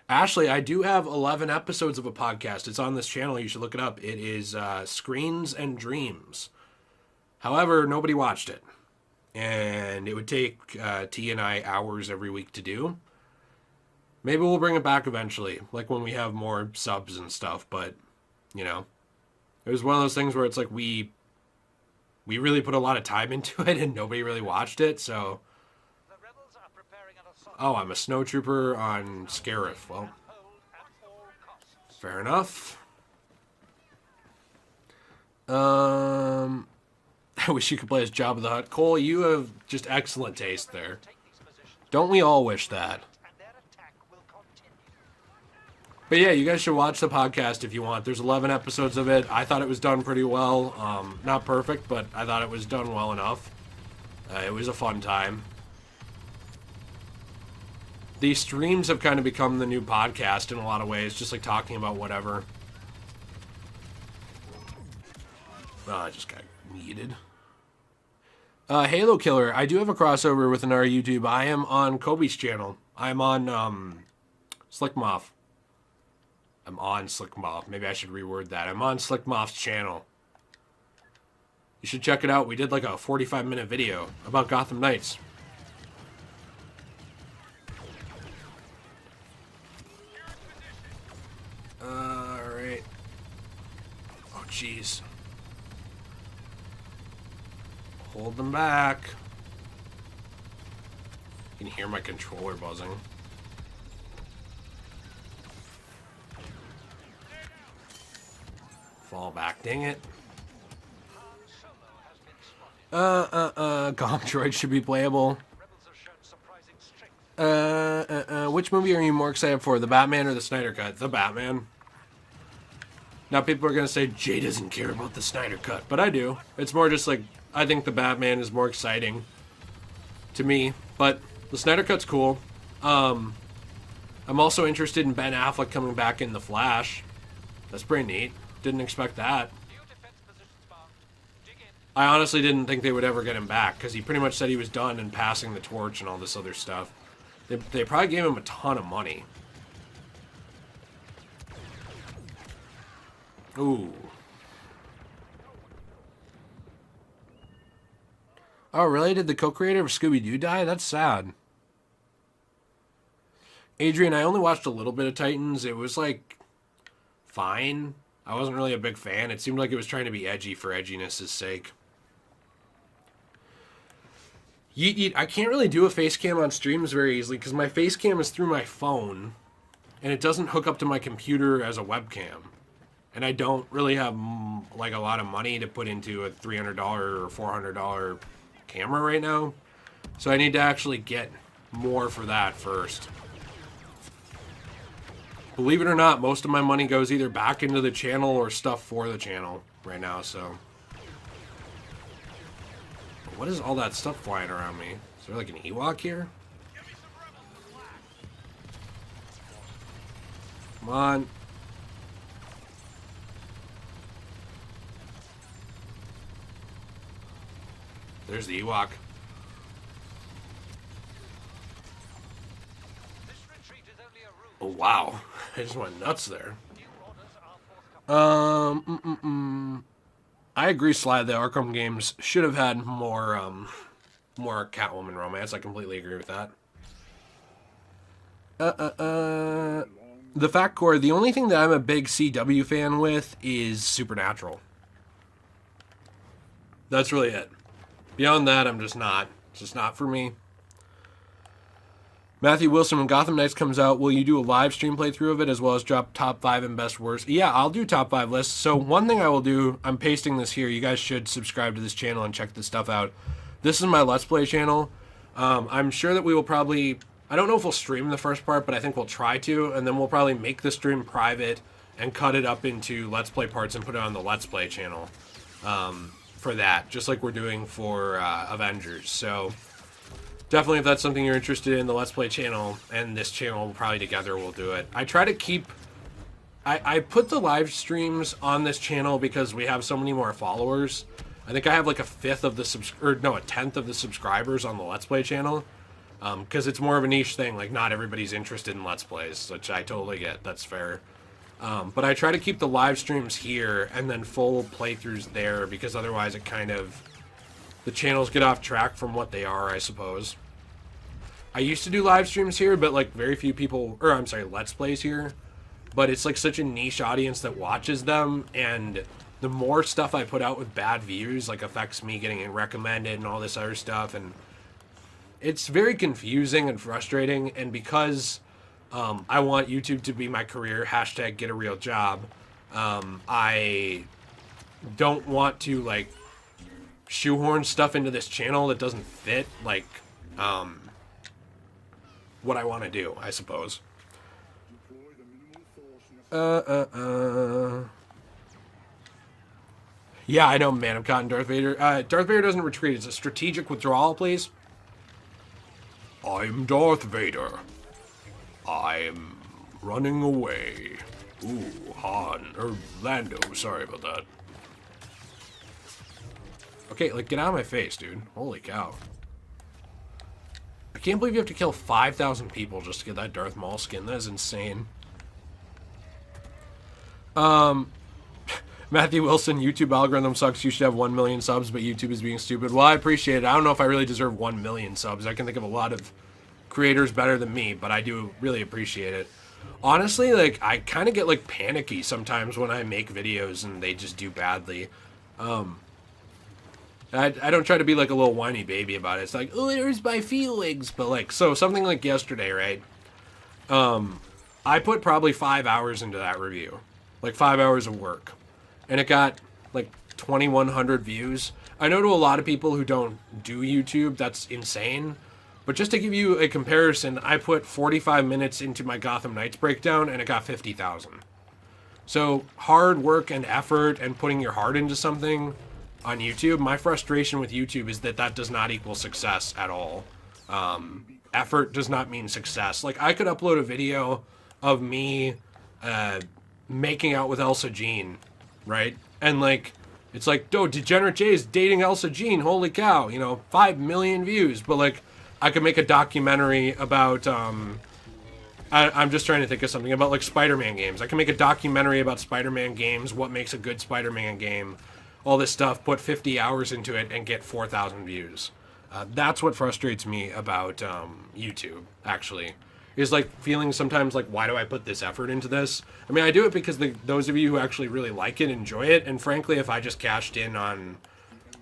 Ashley, I do have 11 episodes of a podcast. It's on this channel. You should look it up. It is Screens and Dreams. However, nobody watched it. And it would take T and I hours every week to do. Maybe we'll bring it back eventually, like when we have more subs and stuff, but, you know. It was one of those things where it's like we really put a lot of time into it and nobody really watched it, so... Oh, I'm a snowtrooper on Scarif. Well, fair enough. I wish you could play as Jabba the Hutt. Cole, you have just excellent taste there. Don't we all wish that? But yeah, you guys should watch the podcast if you want. There's 11 episodes of it. I thought it was done pretty well. Not perfect, but I thought it was done well enough. It was a fun time. These streams have kind of become the new podcast in a lot of ways, just like talking about whatever. Oh, I just got yeeted. Halo Killer, I do have a crossover with another YouTube. I am on Kobe's channel. I'm on Slick Moth. I'm on Slick Moth. Maybe I should reword that. I'm on Slick Moth's channel. You should check it out. We did like a 45-minute video about Gotham Knights. Alright. Oh, jeez. Hold them back. You can hear my controller buzzing. Fall back, dang it. Gomtroid should be playable. Which movie are you more excited for, the Batman or the Snyder Cut? The Batman. Now people are going to say, Jay doesn't care about the Snyder Cut, but I do. It's more just like, I think the Batman is more exciting to me, but the Snyder Cut's cool. I'm also interested in Ben Affleck coming back in The Flash. That's pretty neat. Didn't expect that. I honestly didn't think they would ever get him back, because he pretty much said he was done and passing the torch and all this other stuff. They probably gave him a ton of money. Ooh. Oh, really? Did the co-creator of Scooby-Doo die? That's sad. Adrian, I only watched a little bit of Titans. It was like fine. I wasn't really a big fan. It seemed like it was trying to be edgy for edginess' sake. I can't really do a face cam on streams very easily because my face cam is through my phone and it doesn't hook up to my computer as a webcam. And I don't really have like a lot of money to put into a $300 or $400 camera right now. So I need to actually get more for that first. Believe it or not, most of my money goes either back into the channel or stuff for the channel right now, so. What is all that stuff flying around me? Is there like an Ewok here? Come on. There's the Ewok. Oh, wow. I just went nuts there. I agree, Sly. The Arkham games should have had more Catwoman romance. I completely agree with that. The Fat Core, the only thing that I'm a big CW fan with is Supernatural. That's really it. Beyond that, I'm just not. It's just not for me. Matthew Wilson, when Gotham Knights comes out, will you do a live stream playthrough of it as well as drop top 5 and best worst? Yeah, I'll do top 5 lists. So one thing I will do, I'm pasting this here. You guys should subscribe to this channel and check this stuff out. This is my Let's Play channel. I'm sure that we will probably, I don't know if we'll stream the first part, but I think we'll try to. And then we'll probably make the stream private and cut it up into Let's Play parts and put it on the Let's Play channel for that. Just like we're doing for Avengers. So definitely, if that's something you're interested in, the Let's Play channel and this channel probably together will do it. I try to keep... I put the live streams on this channel because we have so many more followers. I think I have like a tenth of the subscribers on the Let's Play channel. Because it's more of a niche thing. Like, not everybody's interested in Let's Plays, which I totally get. That's fair. But I try to keep the live streams here and then full playthroughs there because otherwise it kind of... the channels get off track from what they are, I suppose. I used to do live streams here, but like very few people, or I'm sorry, Let's Plays here. But it's like such a niche audience that watches them, and the more stuff I put out with bad views, like affects me getting it recommended and all this other stuff, and it's very confusing and frustrating, and because I want YouTube to be my career, hashtag get a real job, I don't want to like shoehorn stuff into this channel that doesn't fit, like, what I want to do, I suppose. Yeah, I know, Man of Cotton, Darth Vader. Darth Vader doesn't retreat. It's a strategic withdrawal, please. I'm Darth Vader. I'm running away. Ooh, Han, or Lando, sorry about that. Okay, like, get out of my face, dude. Holy cow. I can't believe you have to kill 5,000 people just to get that Darth Maul skin. That is insane. Matthew Wilson, YouTube algorithm sucks. You should have 1 million subs, but YouTube is being stupid. Well, I appreciate it. I don't know if I really deserve 1 million subs. I can think of a lot of creators better than me, but I do really appreciate it. Honestly, like, I kind of get, like, panicky sometimes when I make videos and they just do badly. I don't try to be like a little whiny baby about it. It's like, oh, there's my feelings. But like, so something like yesterday, right? I put probably 5 hours into that review. Like 5 hours of work. And it got like 2,100 views. I know to a lot of people who don't do YouTube, that's insane. But just to give you a comparison, I put 45 minutes into my Gotham Knights breakdown and it got 50,000. So hard work and effort and putting your heart into something on YouTube, my frustration with YouTube is that that does not equal success at all. Effort does not mean success. Like, I could upload a video of me making out with Elsa Jean, right? And, like, it's like, oh, Degenerate J is dating Elsa Jean, holy cow, you know, 5 million views. But, like, I could make a documentary about, I'm just trying to think of something about, like, Spider-Man games. I can make a documentary about Spider-Man games, what makes a good Spider-Man game, all this stuff, put 50 hours into it, and get 4,000 views. That's what frustrates me about YouTube, actually. is like feeling sometimes like, why do I put this effort into this? I mean, I do it because those of you who actually really like it enjoy it. And frankly, if I just cashed in on,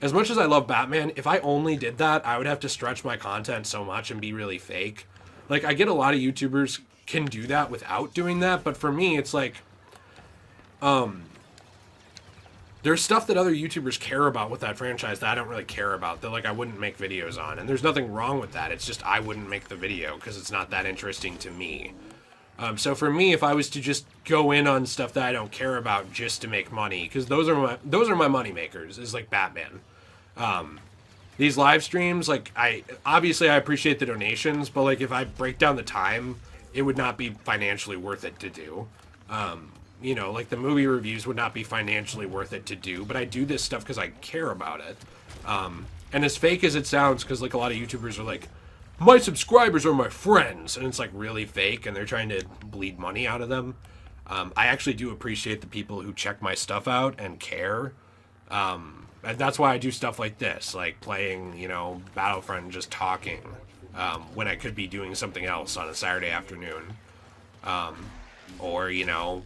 as much as I love Batman, if I only did that, I would have to stretch my content so much and be really fake. Like, I get a lot of YouTubers can do that without doing that, but for me, it's like, there's stuff that other YouTubers care about with that franchise that I don't really care about, that like I wouldn't make videos on. And there's nothing wrong with that. It's just I wouldn't make the video because it's not that interesting to me. So for me, if I was to just go in on stuff that I don't care about just to make money, because those are my money makers, is like Batman. These live streams, like I appreciate the donations, but like if I break down the time, it would not be financially worth it to do. You know, like the movie reviews would not be financially worth it to do, but I do this stuff because I care about it. And as fake as it sounds, because like a lot of YouTubers are like, my subscribers are my friends, and it's like really fake, and they're trying to bleed money out of them. I actually do appreciate the people who check my stuff out and care. And that's why I do stuff like this, like playing, you know, Battlefront and just talking, when I could be doing something else on a Saturday afternoon. Or, you know,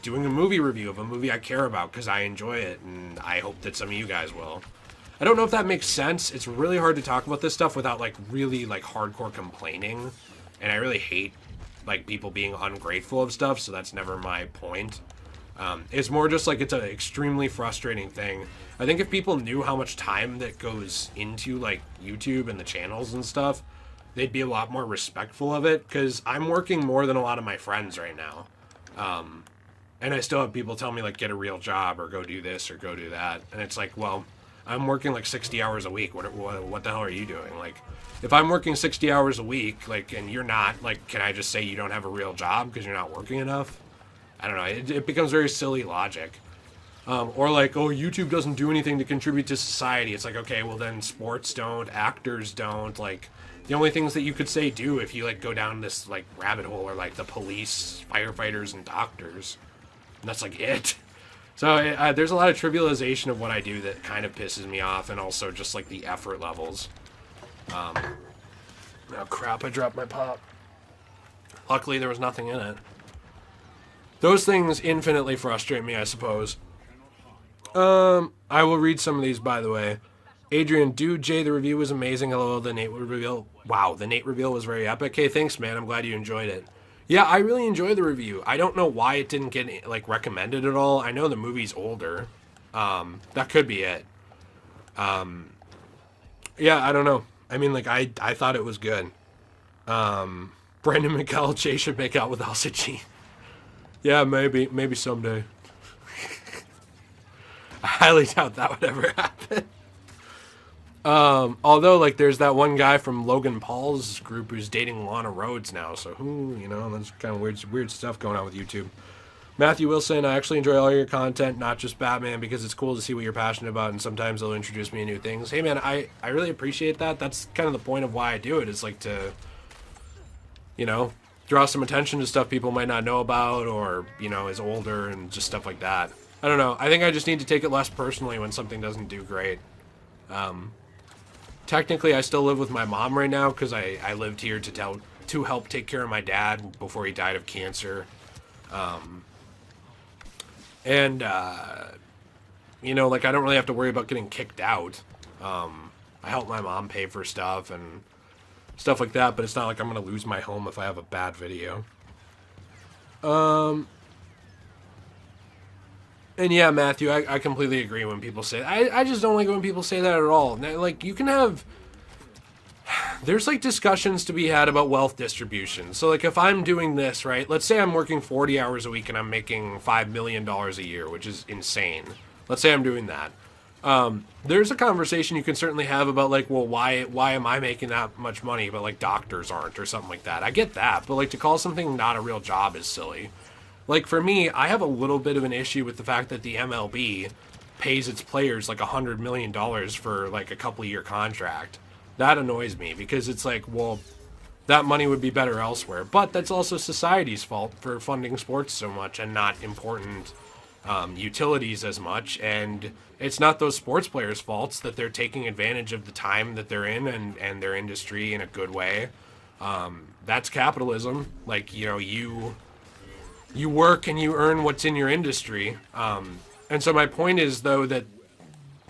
doing a movie review of a movie I care about because I enjoy it, and I hope that some of you guys will. I don't know if that makes sense. It's really hard to talk about this stuff without, like, really, like, hardcore complaining. And I really hate, like, people being ungrateful of stuff, so that's never my point. It's more just, like, it's an extremely frustrating thing. I think if people knew how much time that goes into, like, YouTube and the channels and stuff, they'd be a lot more respectful of it, because I'm working more than a lot of my friends right now. And I still have people tell me, like, get a real job, or go do this, or go do that. And it's like, well, I'm working, like, 60 hours a week. What the hell are you doing? Like, if I'm working 60 hours a week, like, and you're not, like, can I just say you don't have a real job because you're not working enough? I don't know. It becomes very silly logic. Or like, oh, YouTube doesn't do anything to contribute to society. It's like, okay, well then sports don't, actors don't, like, the only things that you could say do if you like go down this like rabbit hole are like the police, firefighters, and doctors, and that's like it. So there's a lot of trivialization of what I do that kind of pisses me off, and also just like the effort levels. Oh crap! I dropped my pop. Luckily, there was nothing in it. Those things infinitely frustrate me, I suppose. I will read some of these, by the way. Adrian, dude, Jay, the review was amazing. Hello, the Nate reveal. Wow, the Nate reveal was very epic. Hey, thanks, man. I'm glad you enjoyed it. Yeah, I really enjoyed the review. I don't know why it didn't get, like, recommended at all. I know the movie's older. That could be it. Yeah, I don't know. I mean, like, I thought it was good. Brandon McCall, Jay should make out with Elsa G. Yeah, maybe someday. I highly doubt that would ever happen. Although, like, there's that one guy from Logan Paul's group who's dating Lana Rhoades now, so who, you know, that's kind of weird stuff going on with YouTube. Matthew Wilson, I actually enjoy all your content, not just Batman, because it's cool to see what you're passionate about, and sometimes they'll introduce me to new things. Hey, man, I really appreciate that. That's kind of the point of why I do it, is, like, to, you know, draw some attention to stuff people might not know about, or, you know, is older, and just stuff like that. I don't know. I think I just need to take it less personally when something doesn't do great. Technically, I still live with my mom right now because I lived here to help take care of my dad before he died of cancer. You know, like, I don't really have to worry about getting kicked out. I help my mom pay for stuff and stuff like that, but it's not like I'm going to lose my home if I have a bad video. And yeah, Matthew, I completely agree when people say that. I just don't like when people say that at all. Like, you can have... There's, like, discussions to be had about wealth distribution. So, like, if I'm doing this, right, let's say I'm working 40 hours a week and I'm making $5 million a year, which is insane. Let's say I'm doing that. There's a conversation you can certainly have about, like, well, why am I making that much money, but, like, doctors aren't, or something like that. I get that, but, like, to call something not a real job is silly. Like, for me, I have a little bit of an issue with the fact that the MLB pays its players, like, $100 million for, like, a couple-year contract. That annoys me, because it's like, well, that money would be better elsewhere. But that's also society's fault for funding sports so much and not important utilities as much. And it's not those sports players' faults that they're taking advantage of the time that they're in and their industry in a good way. that's capitalism. Like, you know, you work and you earn what's in your industry. And so my point is, though, that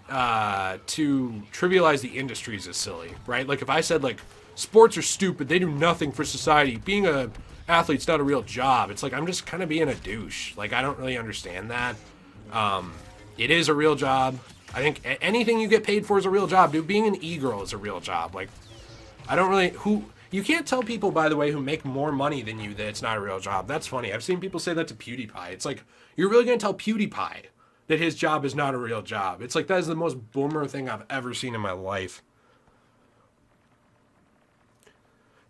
to trivialize the industries is silly, right? Like, if I said, like, sports are stupid, they do nothing for society, being a athlete's not a real job, it's like I'm just kind of being a douche. Like, I don't really understand that. It is a real job. I think anything you get paid for is a real job, dude. Being an e-girl is a real job. Like, I don't really... You can't tell people, by the way, who make more money than you that it's not a real job. That's funny. I've seen people say that to PewDiePie. It's like, you're really going to tell PewDiePie that his job is not a real job. It's like, that is the most boomer thing I've ever seen in my life.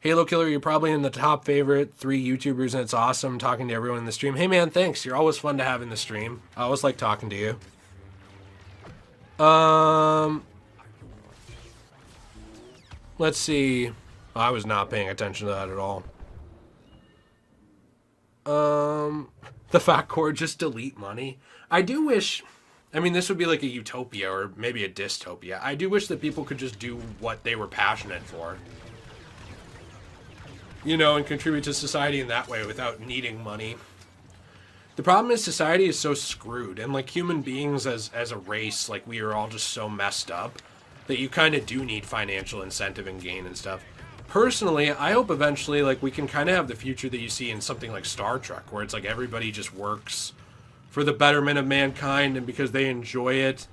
Halo Killer, you're probably in the top favorite 3 YouTubers, and it's awesome talking to everyone in the stream. Hey, man, thanks. You're always fun to have in the stream. I always like talking to you. Let's see. I was not paying attention to that at all. The fat core, just delete money. I do wish, I mean, this would be like a utopia or maybe a dystopia. I do wish that people could just do what they were passionate for. You know, and contribute to society in that way without needing money. The problem is society is so screwed, and like human beings as a race, like we are all just so messed up that you kind of do need financial incentive and gain and stuff. Personally, I hope eventually like we can kind of have the future that you see in something like Star Trek, where it's like everybody just works for the betterment of mankind and because they enjoy it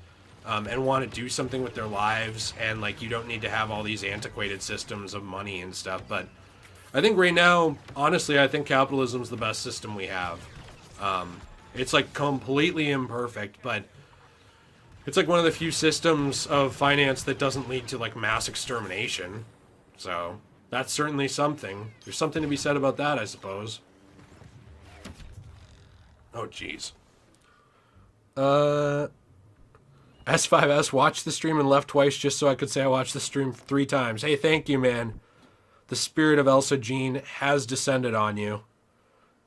and want to do something with their lives, and like you don't need to have all these antiquated systems of money and stuff. But I think right now, honestly, I think capitalism is the best system we have. It's like completely imperfect, but it's like one of the few systems of finance that doesn't lead to like mass extermination. So that's certainly something. There's something to be said about that, I suppose. Oh, jeez. S5S watched the stream and left twice just so I could say I watched the stream 3 times. Hey, thank you, man. The spirit of Elsa Jean has descended on you.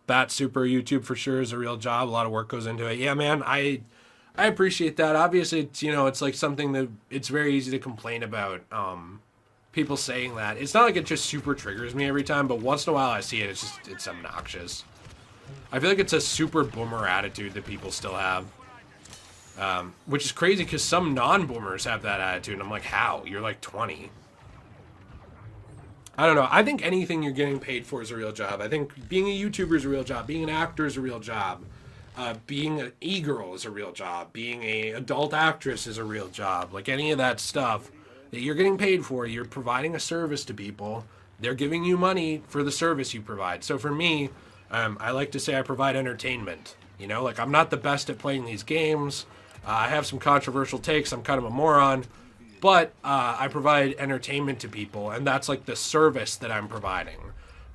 Bat Super YouTube for sure is a real job. A lot of work goes into it. Yeah, man, I appreciate that. Obviously, it's, you know, it's like something that it's very easy to complain about. People saying that. It's not like it just super triggers me every time, but once in a while I see it, it's obnoxious. I feel like it's a super boomer attitude that people still have. Which is crazy because some non-boomers have that attitude, and I'm like, how? You're like 20. I don't know. I think anything you're getting paid for is a real job. I think being a YouTuber is a real job. Being an actor is a real job. Being an e-girl is a real job. Being an adult actress is a real job. Like any of that stuff that you're getting paid for, you're providing a service to people. They're giving you money for the service you provide. So for me, I like to say I provide entertainment. You know, like I'm not the best at playing these games. I have some controversial takes. I'm kind of a moron. But I provide entertainment to people, and that's like the service that I'm providing.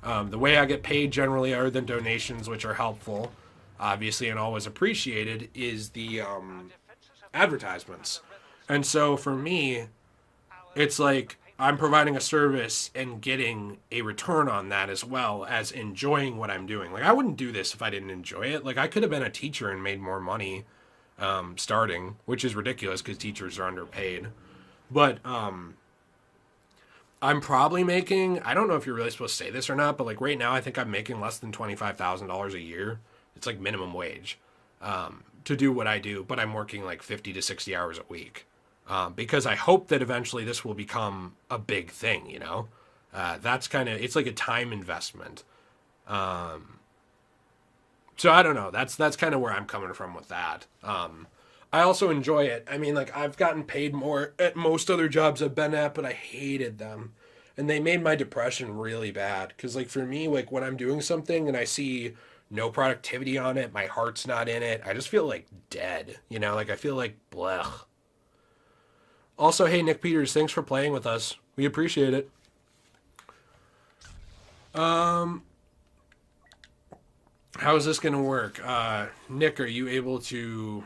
The way I get paid generally, other than donations, which are helpful, obviously, and always appreciated, is the advertisements. And so for me, it's like I'm providing a service and getting a return on that as well as enjoying what I'm doing. Like, I wouldn't do this if I didn't enjoy it. Like, I could have been a teacher and made more money starting, which is ridiculous because teachers are underpaid. But I'm probably making, I don't know if you're really supposed to say this or not, but like right now I think I'm making less than $25,000 a year. It's like minimum wage to do what I do, but I'm working like 50 to 60 hours a week because I hope that eventually this will become a big thing, you know? That's kind of, it's like a time investment. So I don't know. That's kind of where I'm coming from with that. I also enjoy it. I mean, like, I've gotten paid more at most other jobs I've been at, but I hated them. And they made my depression really bad. Because, like, for me, like, when I'm doing something and I see no productivity on it, my heart's not in it, I just feel, like, dead. You know, like, I feel like, blech. Also, hey, Nick Peters, thanks for playing with us. We appreciate it. How is this going to work? Nick, are you able to...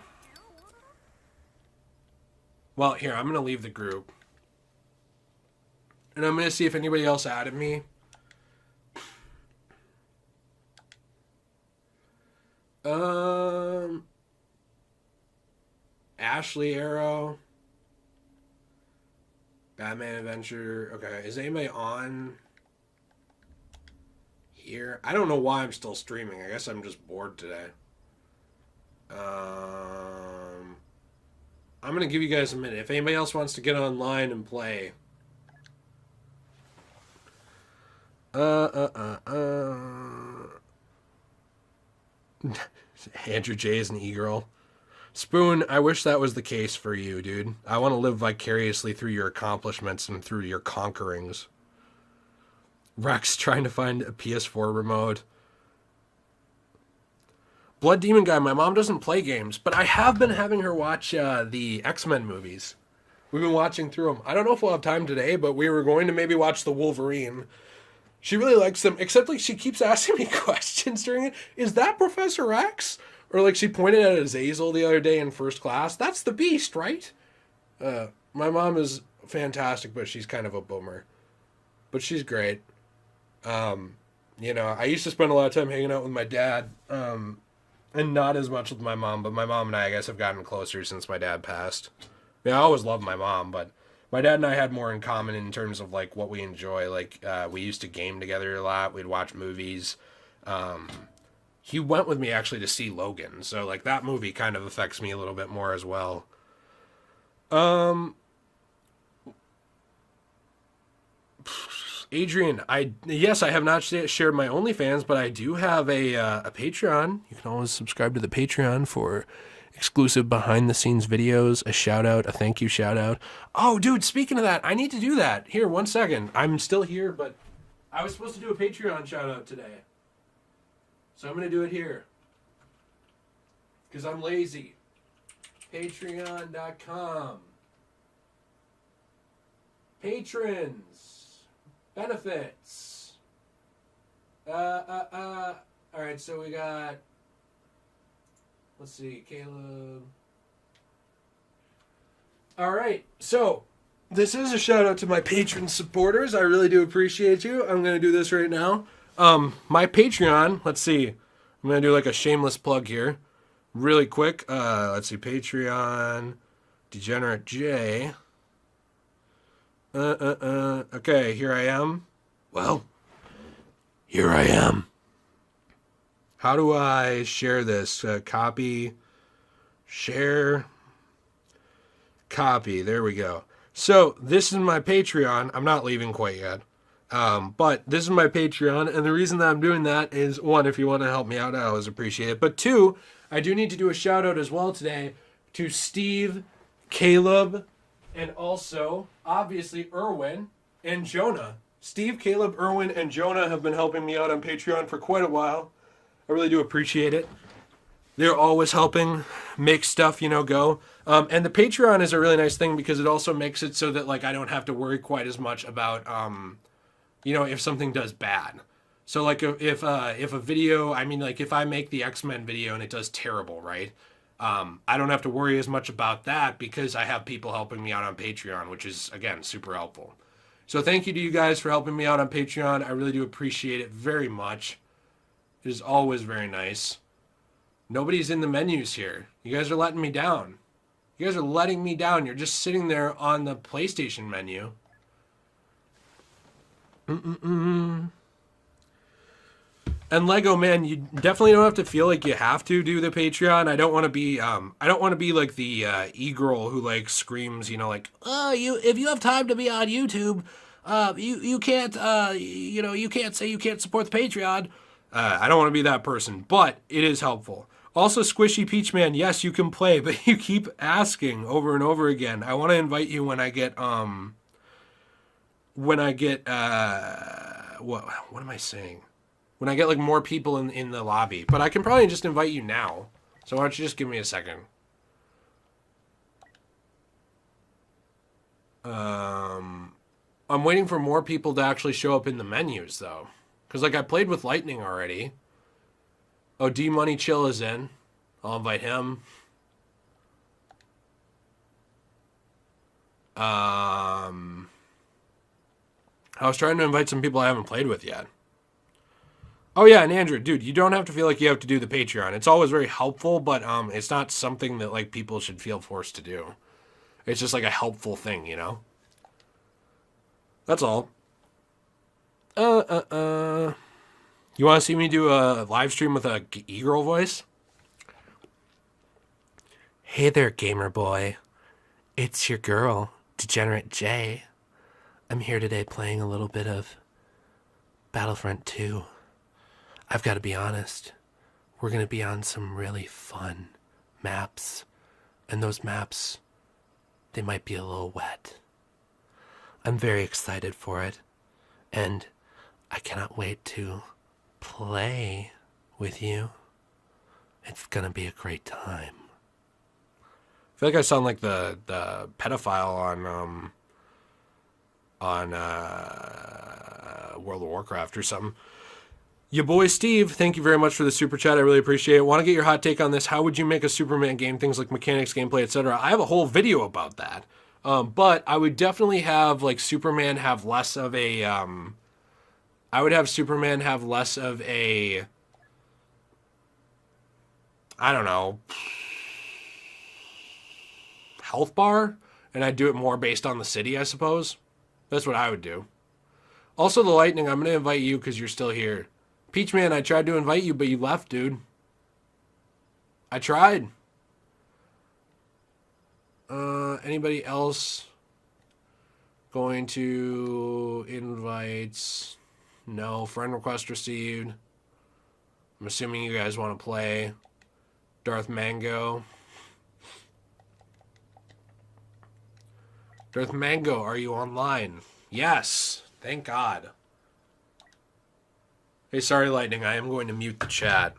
Well, here, I'm going to leave the group. And I'm going to see if anybody else added me. Ashley Arrow. Batman Adventure. Okay, is anybody on? here. I don't know why I'm still streaming. I guess I'm just bored today. I'm going to give you guys a minute. If anybody else wants to get online and play. Andrew J is an e-girl. Spoon, I wish that was the case for you, dude. I want to live vicariously through your accomplishments and through your conquerings. Rex trying to find a PS4 remote. Blood Demon Guy, my mom doesn't play games, but I have been having her watch the X-Men movies. We've been watching through them. I don't know if we'll have time today, but we were going to maybe watch the Wolverine. She really likes them, except like she keeps asking me questions during it. Is that Professor X? Or like she pointed at Azazel the other day in first class. That's the Beast, right? My mom is fantastic, but she's kind of a boomer. But she's great. I used to spend a lot of time hanging out with my dad. And not as much with my mom, but my mom and I guess, have gotten closer since my dad passed. I always loved my mom, but my dad and I had more in common in terms of, like, what we enjoy. Like, we used to game together a lot. We'd watch movies. He went with me, actually, to see Logan. So, like, that movie kind of affects me a little bit more as well. Adrian, yes, I have not shared my OnlyFans, but I do have a Patreon. You can always subscribe to the Patreon for exclusive behind-the-scenes videos, a shout-out, a thank you shout-out. Oh, dude, speaking of that, I need to do that. Here, 1 second. I'm still here, but I was supposed to do a Patreon shout-out today. So I'm going to do it here. Because I'm lazy. Patreon.com. Patrons. Benefits. Alright, so we got, let's see, Caleb. Alright, so this is a shout out to my patron supporters. I really do appreciate you. I'm going to do this right now. My Patreon, let's see. I'm going to do like a shameless plug here. Really quick. Let's see, Patreon, Degenerate J. Okay, here I am. Well, here I am. How do I share this? Copy, share, copy. There we go. So this is my Patreon. I'm not leaving quite yet. But this is my Patreon. And the reason that I'm doing that is, one, if you want to help me out, I always appreciate it. But two, I do need to do a shout out as well today to Steve, Caleb, and also, obviously, Erwin and Jonah. Steve, Caleb, Erwin, and Jonah have been helping me out on Patreon for quite a while. I really do appreciate it. They're always helping make stuff, go. And the Patreon is a really nice thing because it also makes it so that, like, I don't have to worry quite as much about, if something does bad. So, like, if a video, if I make the X-Men video and it does terrible, right? I don't have to worry as much about that because I have people helping me out on Patreon, which is, again, super helpful. So thank you to you guys for helping me out on Patreon. I really do appreciate it very much. It is always very nice. Nobody's in the menus here. You guys are letting me down. You guys are letting me down. You're just sitting there on the PlayStation menu. And Lego, man, you definitely don't have to feel like you have to do the Patreon. I don't want to be like the e-girl who like screams, oh, if you have time to be on YouTube, you can't you can't say you can't support the Patreon. I don't want to be that person, but it is helpful. Also, Squishy Peach Man, yes, you can play, but you keep asking over and over again. I want to invite you when I get what am I saying? When I get like more people in the lobby. But I can probably just invite you now. So why don't you just give me a second? I'm waiting for more people to actually show up in the menus though. Because like I played with Lightning already. Oh, D Money Chill is in. I'll invite him. I was trying to invite some people I haven't played with yet. Oh yeah, and Andrew, dude, you don't have to feel like you have to do the Patreon. It's always very helpful, but it's not something that like people should feel forced to do. It's just like a helpful thing, That's all. You want to see me do a live stream with a e-girl voice? Hey there, gamer boy. It's your girl, Degenerate J. I'm here today playing a little bit of Battlefront 2. I've got to be honest. We're going to be on some really fun maps. And those maps, they might be a little wet. I'm very excited for it. And I cannot wait to play with you. It's going to be a great time. I feel like I sound like the pedophile on World of Warcraft or something. Your boy Steve, thank you very much for the super chat. I really appreciate it. Want to get your hot take on this? How would you make a Superman game? Things like mechanics, gameplay, etc. I have a whole video about that. But I would definitely have like Superman have less of a. I would have Superman have less of a. I don't know. Health bar, and I'd do it more based on the city, I suppose. That's what I would do. Also, the Lightning, I'm going to invite you because you're still here. Peachman, I tried to invite you, but you left, dude. I tried. Anybody else going to invites? No. Friend request received. I'm assuming you guys want to play Darth Mango. Darth Mango, are you online? Yes. Thank God. Hey, sorry, Lightning. I am going to mute the chat.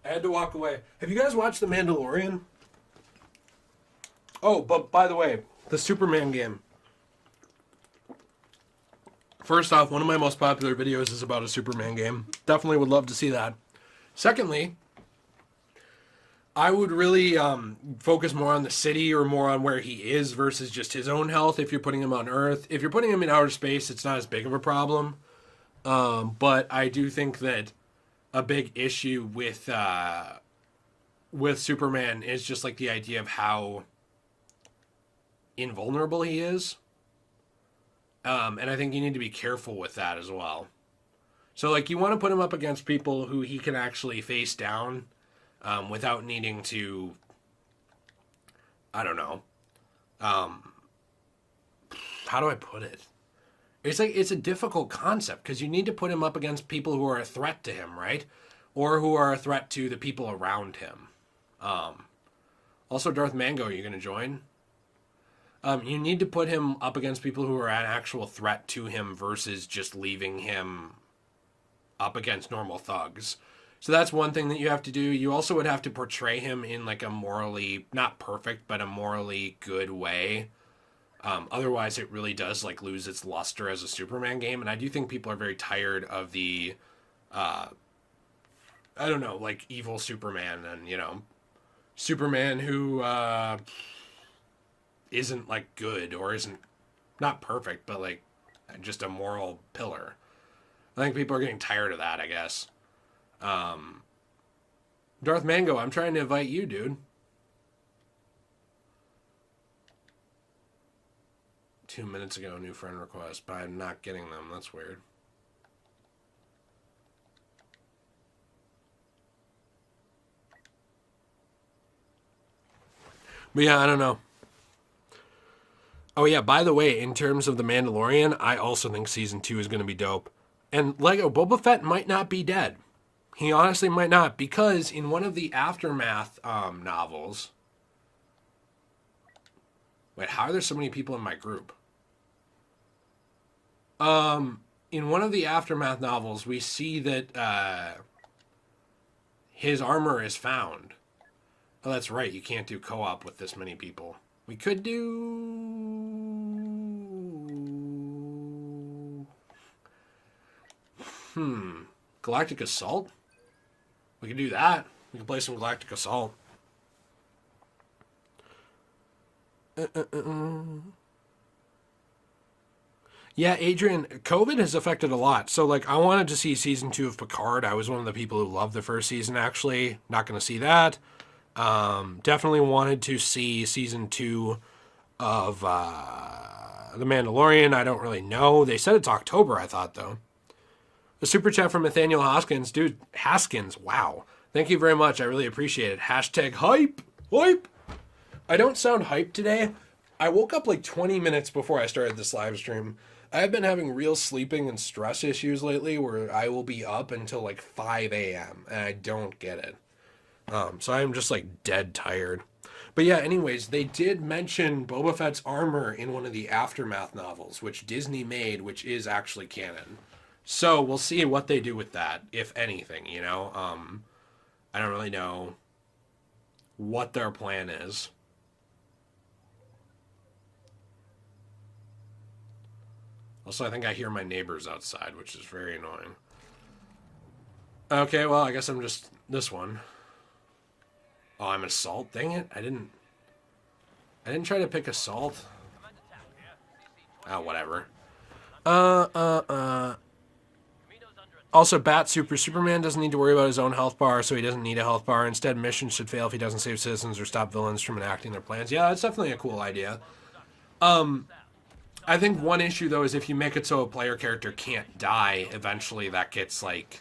I had to walk away. Have you guys watched The Mandalorian? Oh, but by the way, the Superman game. First off, one of my most popular videos is about a Superman game. Definitely would love to see that. Secondly, I would really focus more on the city or more on where he is versus just his own health if you're putting him on Earth. If you're putting him in outer space, it's not as big of a problem. But I do think that a big issue with Superman is just like the idea of how invulnerable he is. And I think you need to be careful with that as well. So, like, you want to put him up against people who he can actually face down without needing to, I don't know. How do I put it? It's like, it's a difficult concept because you need to put him up against people who are a threat to him, right? Or who are a threat to the people around him. Also, Darth Mango, are you going to join? You need to put him up against people who are an actual threat to him versus just leaving him up against normal thugs. So that's one thing that you have to do. You also would have to portray him in like a morally, not perfect, but a morally good way. Otherwise, it really does like lose its luster as a Superman game. And I do think people are very tired of the, I don't know, like evil Superman and, you know, Superman who isn't like good or isn't not perfect, but like just a moral pillar. I think people are getting tired of that, I guess. Darth Mango, I'm trying to invite you, dude. 2 minutes ago, new friend request, but I'm not getting them. That's weird. But yeah, I don't know. Oh yeah, by the way, in terms of The Mandalorian, I also think Season 2 is going to be dope. And Lego, Boba Fett might not be dead. He honestly might not, because in one of the Aftermath novels... Wait, how are there so many people in my group? In one of the Aftermath novels, we see that his armor is found. Oh, that's right, you can't do co-op with this many people. We could do... Galactic Assault? We could do that. We could play some Galactic Assault. Yeah, Adrian, COVID has affected a lot. So, like, I wanted to see Season 2 of Picard. I was one of the people who loved the first season, actually. Not going to see that. Definitely wanted to see Season 2 of The Mandalorian. I don't really know. They said it's October, I thought, though. The super chat from Nathaniel Hoskins. Dude, Haskins, wow. Thank you very much. I really appreciate it. Hashtag hype. Hype. I don't sound hyped today. I woke up like 20 minutes before I started this live stream. I've been having real sleeping and stress issues lately where I will be up until like 5 a.m. and I don't get it. So I'm just like dead tired. But yeah, anyways, they did mention Boba Fett's armor in one of the Aftermath novels, which Disney made, which is actually canon. So we'll see what they do with that, if anything, you know? I don't really know what their plan is. Also, I think I hear my neighbors outside, which is very annoying. Okay, well, I guess I'm just this one. Oh, I'm assault? Dang it. I didn't try to pick assault. Oh, whatever. Also, Bat Superman doesn't need to worry about his own health bar, so he doesn't need a health bar. Instead, missions should fail if he doesn't save citizens or stop villains from enacting their plans. Yeah, that's definitely a cool idea. I think one issue, though, is if you make it so a player character can't die, eventually that gets, like...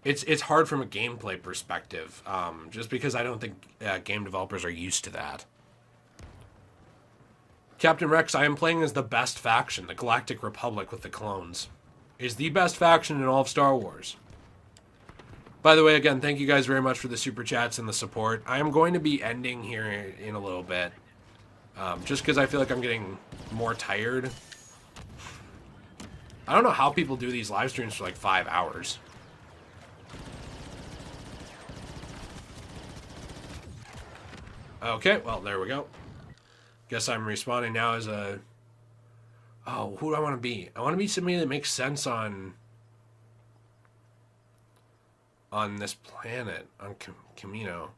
It's hard from a gameplay perspective, just because I don't think game developers are used to that. Captain Rex, I am playing as the best faction, the Galactic Republic with the clones. Is the best faction in all of Star Wars. By the way, again, thank you guys very much for the super chats and the support. I am going to be ending here in a little bit. Just because I feel like I'm getting more tired. I don't know how people do these live streams for like 5 hours. Okay, well, there we go. Guess I'm respawning now as a... Oh, who do I want to be? I want to be somebody that makes sense on this planet, on Camino.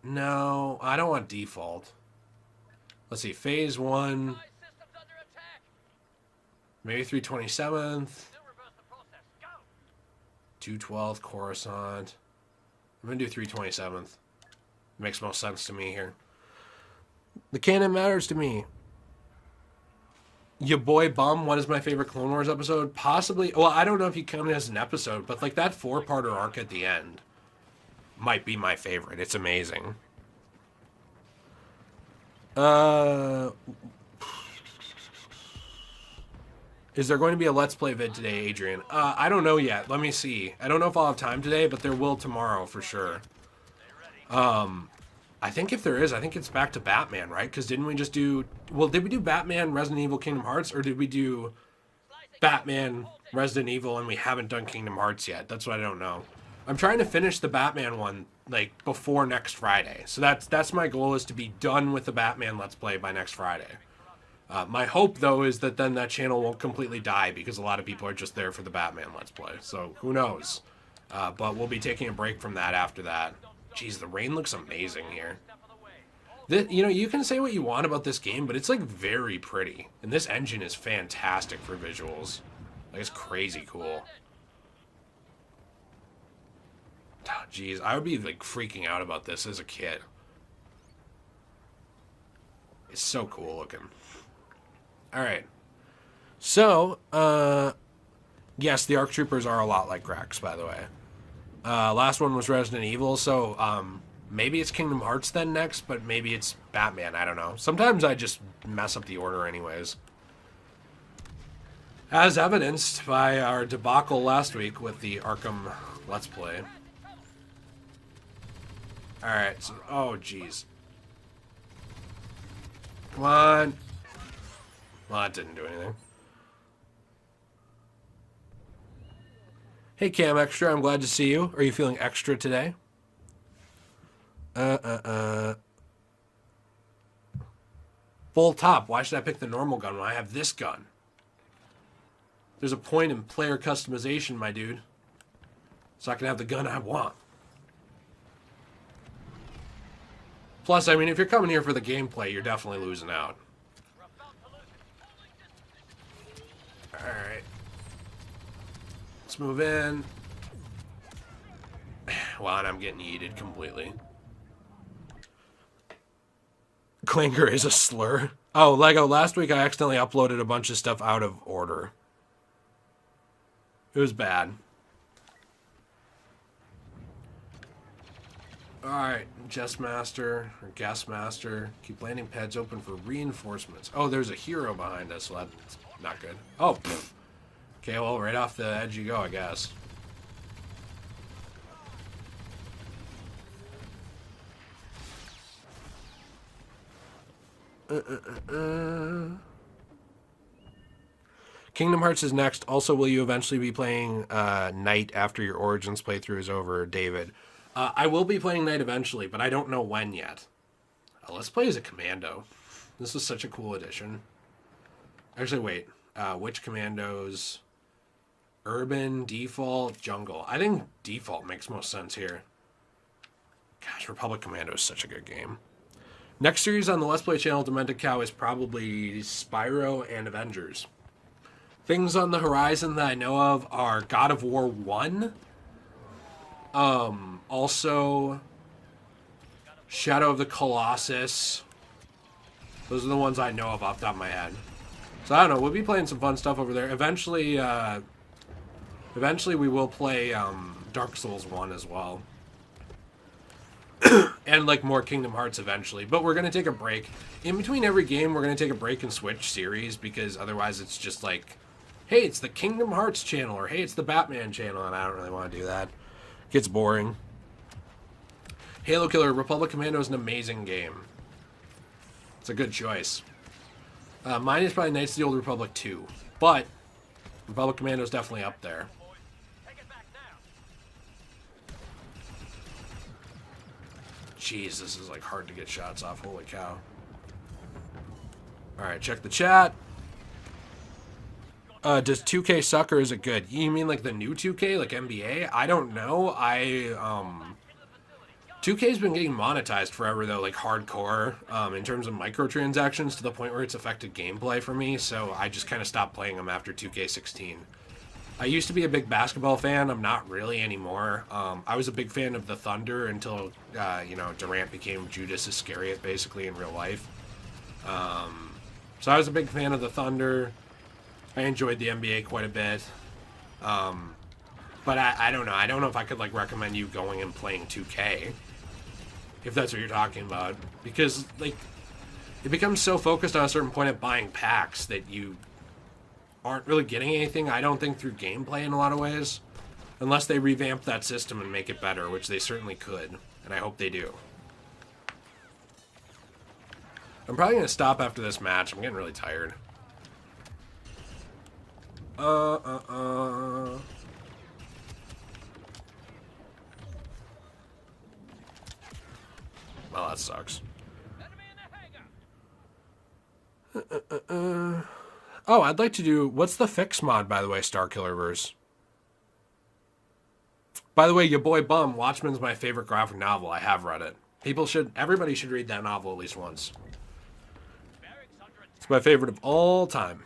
No, I don't want default. Let's see, phase 1. Maybe 327th. 212th, Coruscant. I'm going to do 327th. Makes most sense to me here. The canon matters to me. Your boy Bum, what is my favorite Clone Wars episode? Possibly, well, I don't know if you count it as an episode, but like that 4-parter arc at the end might be my favorite. It's amazing. Is there going to be a Let's Play vid today, Adrian? I don't know yet. Let me see. I don't know if I'll have time today, but there will tomorrow for sure. I think if there is, I think it's back to Batman, right? Because didn't we just do... Well, did we do Batman, Resident Evil, Kingdom Hearts? Or did we do Batman, Resident Evil, and we haven't done Kingdom Hearts yet? That's what I don't know. I'm trying to finish the Batman one, like, before next Friday. So that's my goal, is to be done with the Batman Let's Play by next Friday. My hope, though, is that then that channel won't completely die, because a lot of people are just there for the Batman Let's Play. So, who knows? But we'll be taking a break from that after that. Jeez, the rain looks amazing here. You know, you can say what you want about this game, but it's, like, very pretty. And this engine is fantastic for visuals. Like, it's crazy cool. Oh, jeez, I would be, like, freaking out about this as a kid. It's so cool looking. Alright. So, yes, the ARC Troopers are a lot like Rex, by the way. Last one was Resident Evil, so maybe it's Kingdom Hearts then next, but maybe it's Batman, I don't know. Sometimes I just mess up the order anyways. As evidenced by our debacle last week with the Arkham Let's Play. Alright, so, oh jeez. Come on. Well, that didn't do anything. Hey, Cam Extra, I'm glad to see you. Are you feeling extra today? Full top. Why should I pick the normal gun when I have this gun? There's a point in player customization, my dude. So I can have the gun I want. Plus, I mean, if you're coming here for the gameplay, you're definitely losing out. Alright. Let's move in. Wow, and I'm getting yeeted completely. Clanker is a slur. Oh, Lego, last week I accidentally uploaded a bunch of stuff out of order. It was bad. Alright, Jessmaster, or Gasmaster. Keep landing pads open for reinforcements. Oh, there's a hero behind us, so that's not good. Oh, pfft. Okay, well, right off the edge you go, I guess. Kingdom Hearts is next. Also, will you eventually be playing Knight after your Origins playthrough is over, David? I will be playing Knight eventually, but I don't know when yet. Let's play as a commando. This is such a cool addition. Actually, wait. Which commandos? Urban, Default, Jungle. I think Default makes most sense here. Gosh, Republic Commando is such a good game. Next series on the Let's Play channel, Demented Cow, is probably Spyro and Avengers. Things on the horizon that I know of are God of War 1. Also, Shadow of the Colossus. Those are the ones I know of off the top of my head. So I don't know, we'll be playing some fun stuff over there. Eventually we will play Dark Souls 1 as well. And like more Kingdom Hearts eventually. But we're going to take a break. In between every game, we're going to take a break and switch series, because otherwise it's just like, hey, it's the Kingdom Hearts channel, or hey, it's the Batman channel, and I don't really want to do that. It gets boring. Halo Killer, Republic Commando is an amazing game. It's a good choice. Mine is probably Knights of the Old Republic 2, but Republic Commando is definitely up there. Jeez, this is like hard to get shots off. Holy cow. Alright, check the chat. Does 2K suck or is it good? You mean like the new 2K, like NBA? I don't know. 2K's been getting monetized forever though, like hardcore, in terms of microtransactions, to the point where it's affected gameplay for me, so I just kind of stopped playing them after 2K16. I used to be a big basketball fan. I'm not really anymore. I was a big fan of the Thunder until, Durant became Judas Iscariot, basically, in real life. So I was a big fan of the Thunder. I enjoyed the NBA quite a bit. But I don't know. I don't know if I could, like, recommend you going and playing 2K, if that's what you're talking about. Because, like, it becomes so focused on a certain point of buying packs that you aren't really getting anything, I don't think, through gameplay in a lot of ways. Unless they revamp that system and make it better, which they certainly could. And I hope they do. I'm probably going to stop after this match. I'm getting really tired. Well, that sucks. Oh, I'd like to do... What's the fix mod, by the way, Starkillerverse? By the way, your boy Bum, Watchmen's my favorite graphic novel. I have read it. Everybody should read that novel at least once. It's my favorite of all time.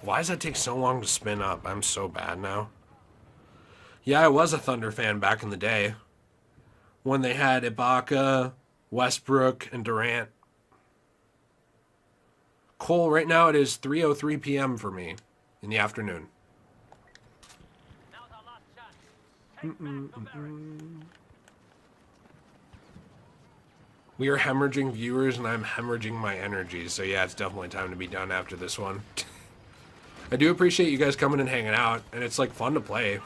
Why does that take so long to spin up? I'm so bad now. Yeah, I was a Thunder fan back in the day, when they had Ibaka, Westbrook, and Durant. Cole, right now it is 3:03 p.m. for me in the afternoon. We are hemorrhaging viewers, and I'm hemorrhaging my energy. So yeah, it's definitely time to be done after this one. I do appreciate you guys coming and hanging out, and it's like fun to play.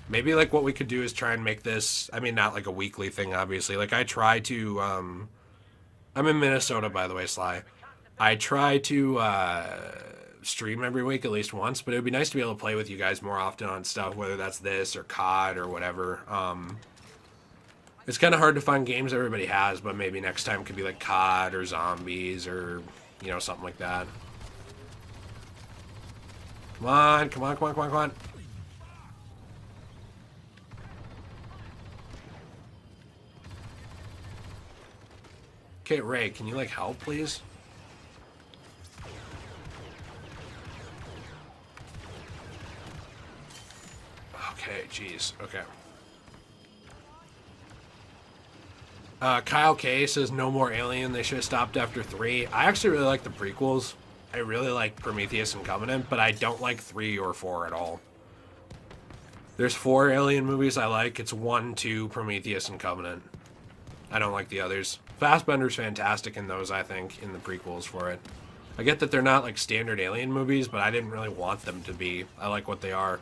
Maybe like what we could do is try and make this, I mean, not like a weekly thing, obviously. Like I try to, I'm in Minnesota, by the way, Sly. I try to stream every week at least once, but it would be nice to be able to play with you guys more often on stuff, whether that's this or COD or whatever. It's kind of hard to find games everybody has, but maybe next time could be like COD or Zombies or, something like that. Come on, come on, come on, come on, come on. Okay, Ray, can you, like, help, please? jeez. Okay. Kyle K says no more Alien. They should have stopped after 3. I actually really like the prequels. I really like Prometheus and Covenant, but I don't like 3 or 4 at all. There's 4 Alien movies I like. It's 1, 2, Prometheus, and Covenant. I don't like the others. Fassbender's fantastic in those, I think, in the prequels for it. I get that they're not like standard Alien movies, but I didn't really want them to be. I like what they are.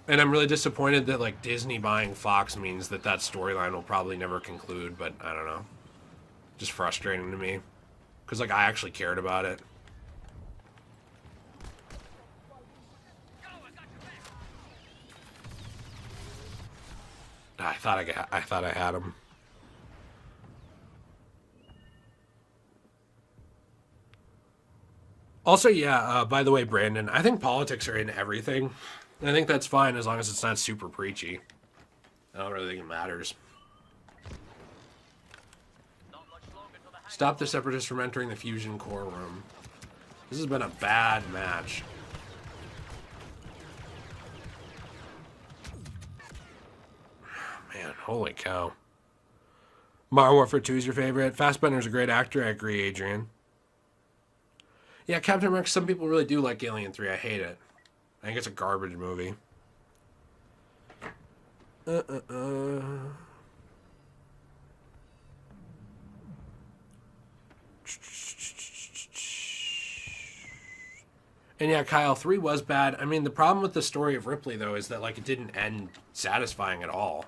And I'm really disappointed that like Disney buying Fox means that storyline will probably never conclude, but I don't know. Just frustrating to me. Because like I actually cared about it. I thought I had him. Also, yeah, by the way, Brandon, I think politics are in everything. I think that's fine as long as it's not super preachy. I don't really think it matters. Stop the Separatists from entering the Fusion Core room. This has been a bad match. Man, holy cow. Modern Warfare 2 is your favorite? Fassbender's a great actor. I agree, Adrian. Yeah, Captain America, some people really do like Alien 3. I hate it. I think it's a garbage movie. And yeah, Kyle, 3 was bad. I mean, the problem with the story of Ripley, though, is that, like, it didn't end satisfying at all.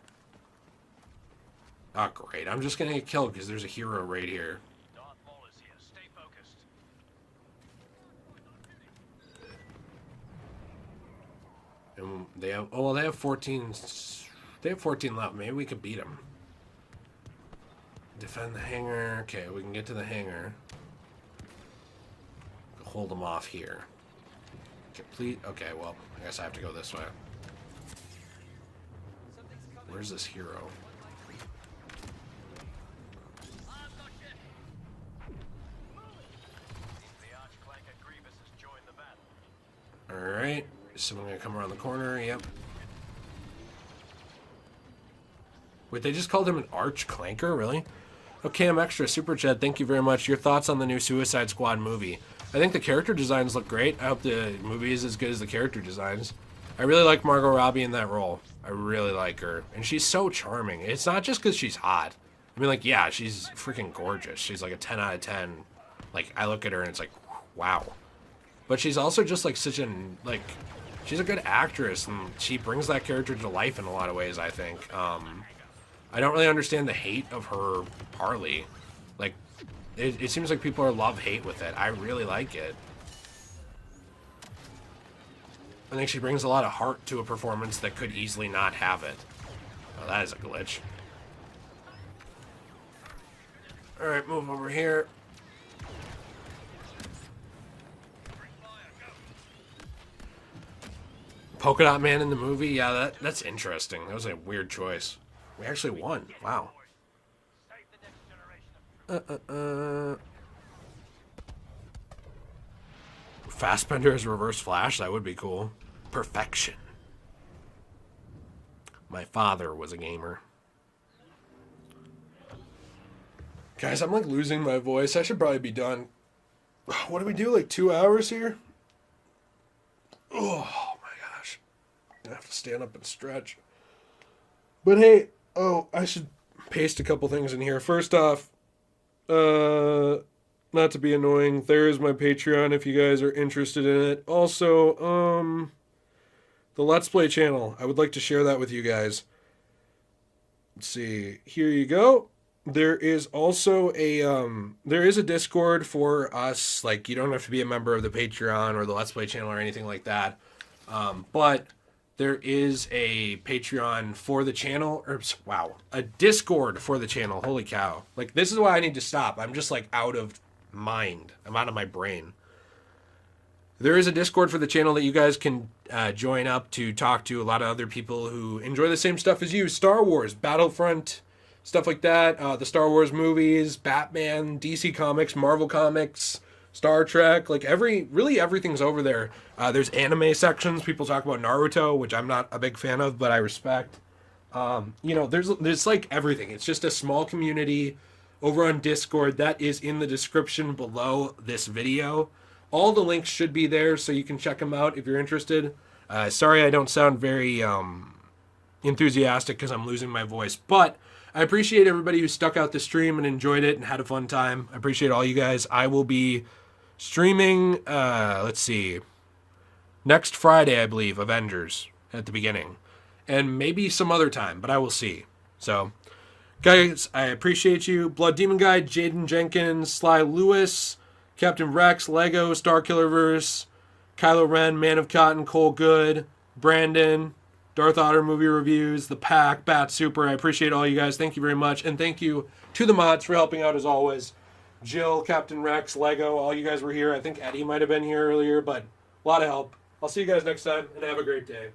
Oh, great. I'm just going to get killed because there's a hero right here. And they have, oh, well, they have 14. They have 14 left. Maybe we could beat them. Defend the hangar. Okay, we can get to the hangar. Hold them off here. Complete. Okay, well, I guess I have to go this way. Where's this hero? Alright. Is someone going to come around the corner? Yep. Wait, they just called him an arch clanker? Really? Okay, I'm extra. Super Chad, thank you very much. Your thoughts on the new Suicide Squad movie? I think the character designs look great. I hope the movie is as good as the character designs. I really like Margot Robbie in that role. I really like her. And she's so charming. It's not just because she's hot. I mean, like, yeah, she's freaking gorgeous. She's like a 10 out of 10. Like, I look at her and it's like, wow. But she's also just like such an, like, she's a good actress. And she brings that character to life in a lot of ways, I think. I don't really understand the hate of her Harley. Like, it seems like people are love-hate with it. I really like it. I think she brings a lot of heart to a performance that could easily not have it. Oh, that is a glitch. Alright, move over here. Polka Dot Man in the movie? Yeah, that's interesting. That was a weird choice. We actually won. Wow. Fassbender as Reverse Flash? That would be cool. Perfection. My father was a gamer. Guys, I'm like losing my voice. I should probably be done. What do we do? Like 2 hours here? Oh my gosh. I have to stand up and stretch. But hey, I should paste a couple things in here. First off, not to be annoying, there is my Patreon if you guys are interested in it. Also, the Let's Play channel. I would like to share that with you guys. Let's see. Here you go. There is also a Discord for us. Like, you don't have to be a member of the Patreon or the Let's Play channel or anything like that. But there is a Patreon for the channel, or wow, a Discord for the channel. Holy cow. Like, this is why I need to stop. I'm just like out of mind. I'm out of my brain. There is a Discord for the channel that you guys can join up to talk to a lot of other people who enjoy the same stuff as you. Star Wars, Battlefront, stuff like that. The Star Wars movies, Batman, DC Comics, Marvel Comics, Star Trek, like really everything's over there. There's anime sections. People talk about Naruto, which I'm not a big fan of, but I respect. There's like everything. It's just a small community over on Discord that is in the description below this video. All the links should be there, so you can check them out if you're interested. Sorry I don't sound very enthusiastic because I'm losing my voice, but I appreciate everybody who stuck out the stream and enjoyed it and had a fun time. I appreciate all you guys. I will be streaming, next Friday, I believe, Avengers at the beginning. And maybe some other time, but I will see. So, guys, I appreciate you. Blood Demon Guy, Jaden Jenkins, Sly Lewis, Captain Rex, Lego, Starkillerverse, Kylo Ren, Man of Cotton, Cole Good, Brandon, Darth Otter Movie Reviews, The Pack, Bat Super. I appreciate all you guys. Thank you very much. And thank you to the mods for helping out as always. Jill, Captain Rex, Lego, all you guys were here. I think Eddie might have been here earlier, but a lot of help. I'll see you guys next time, and have a great day.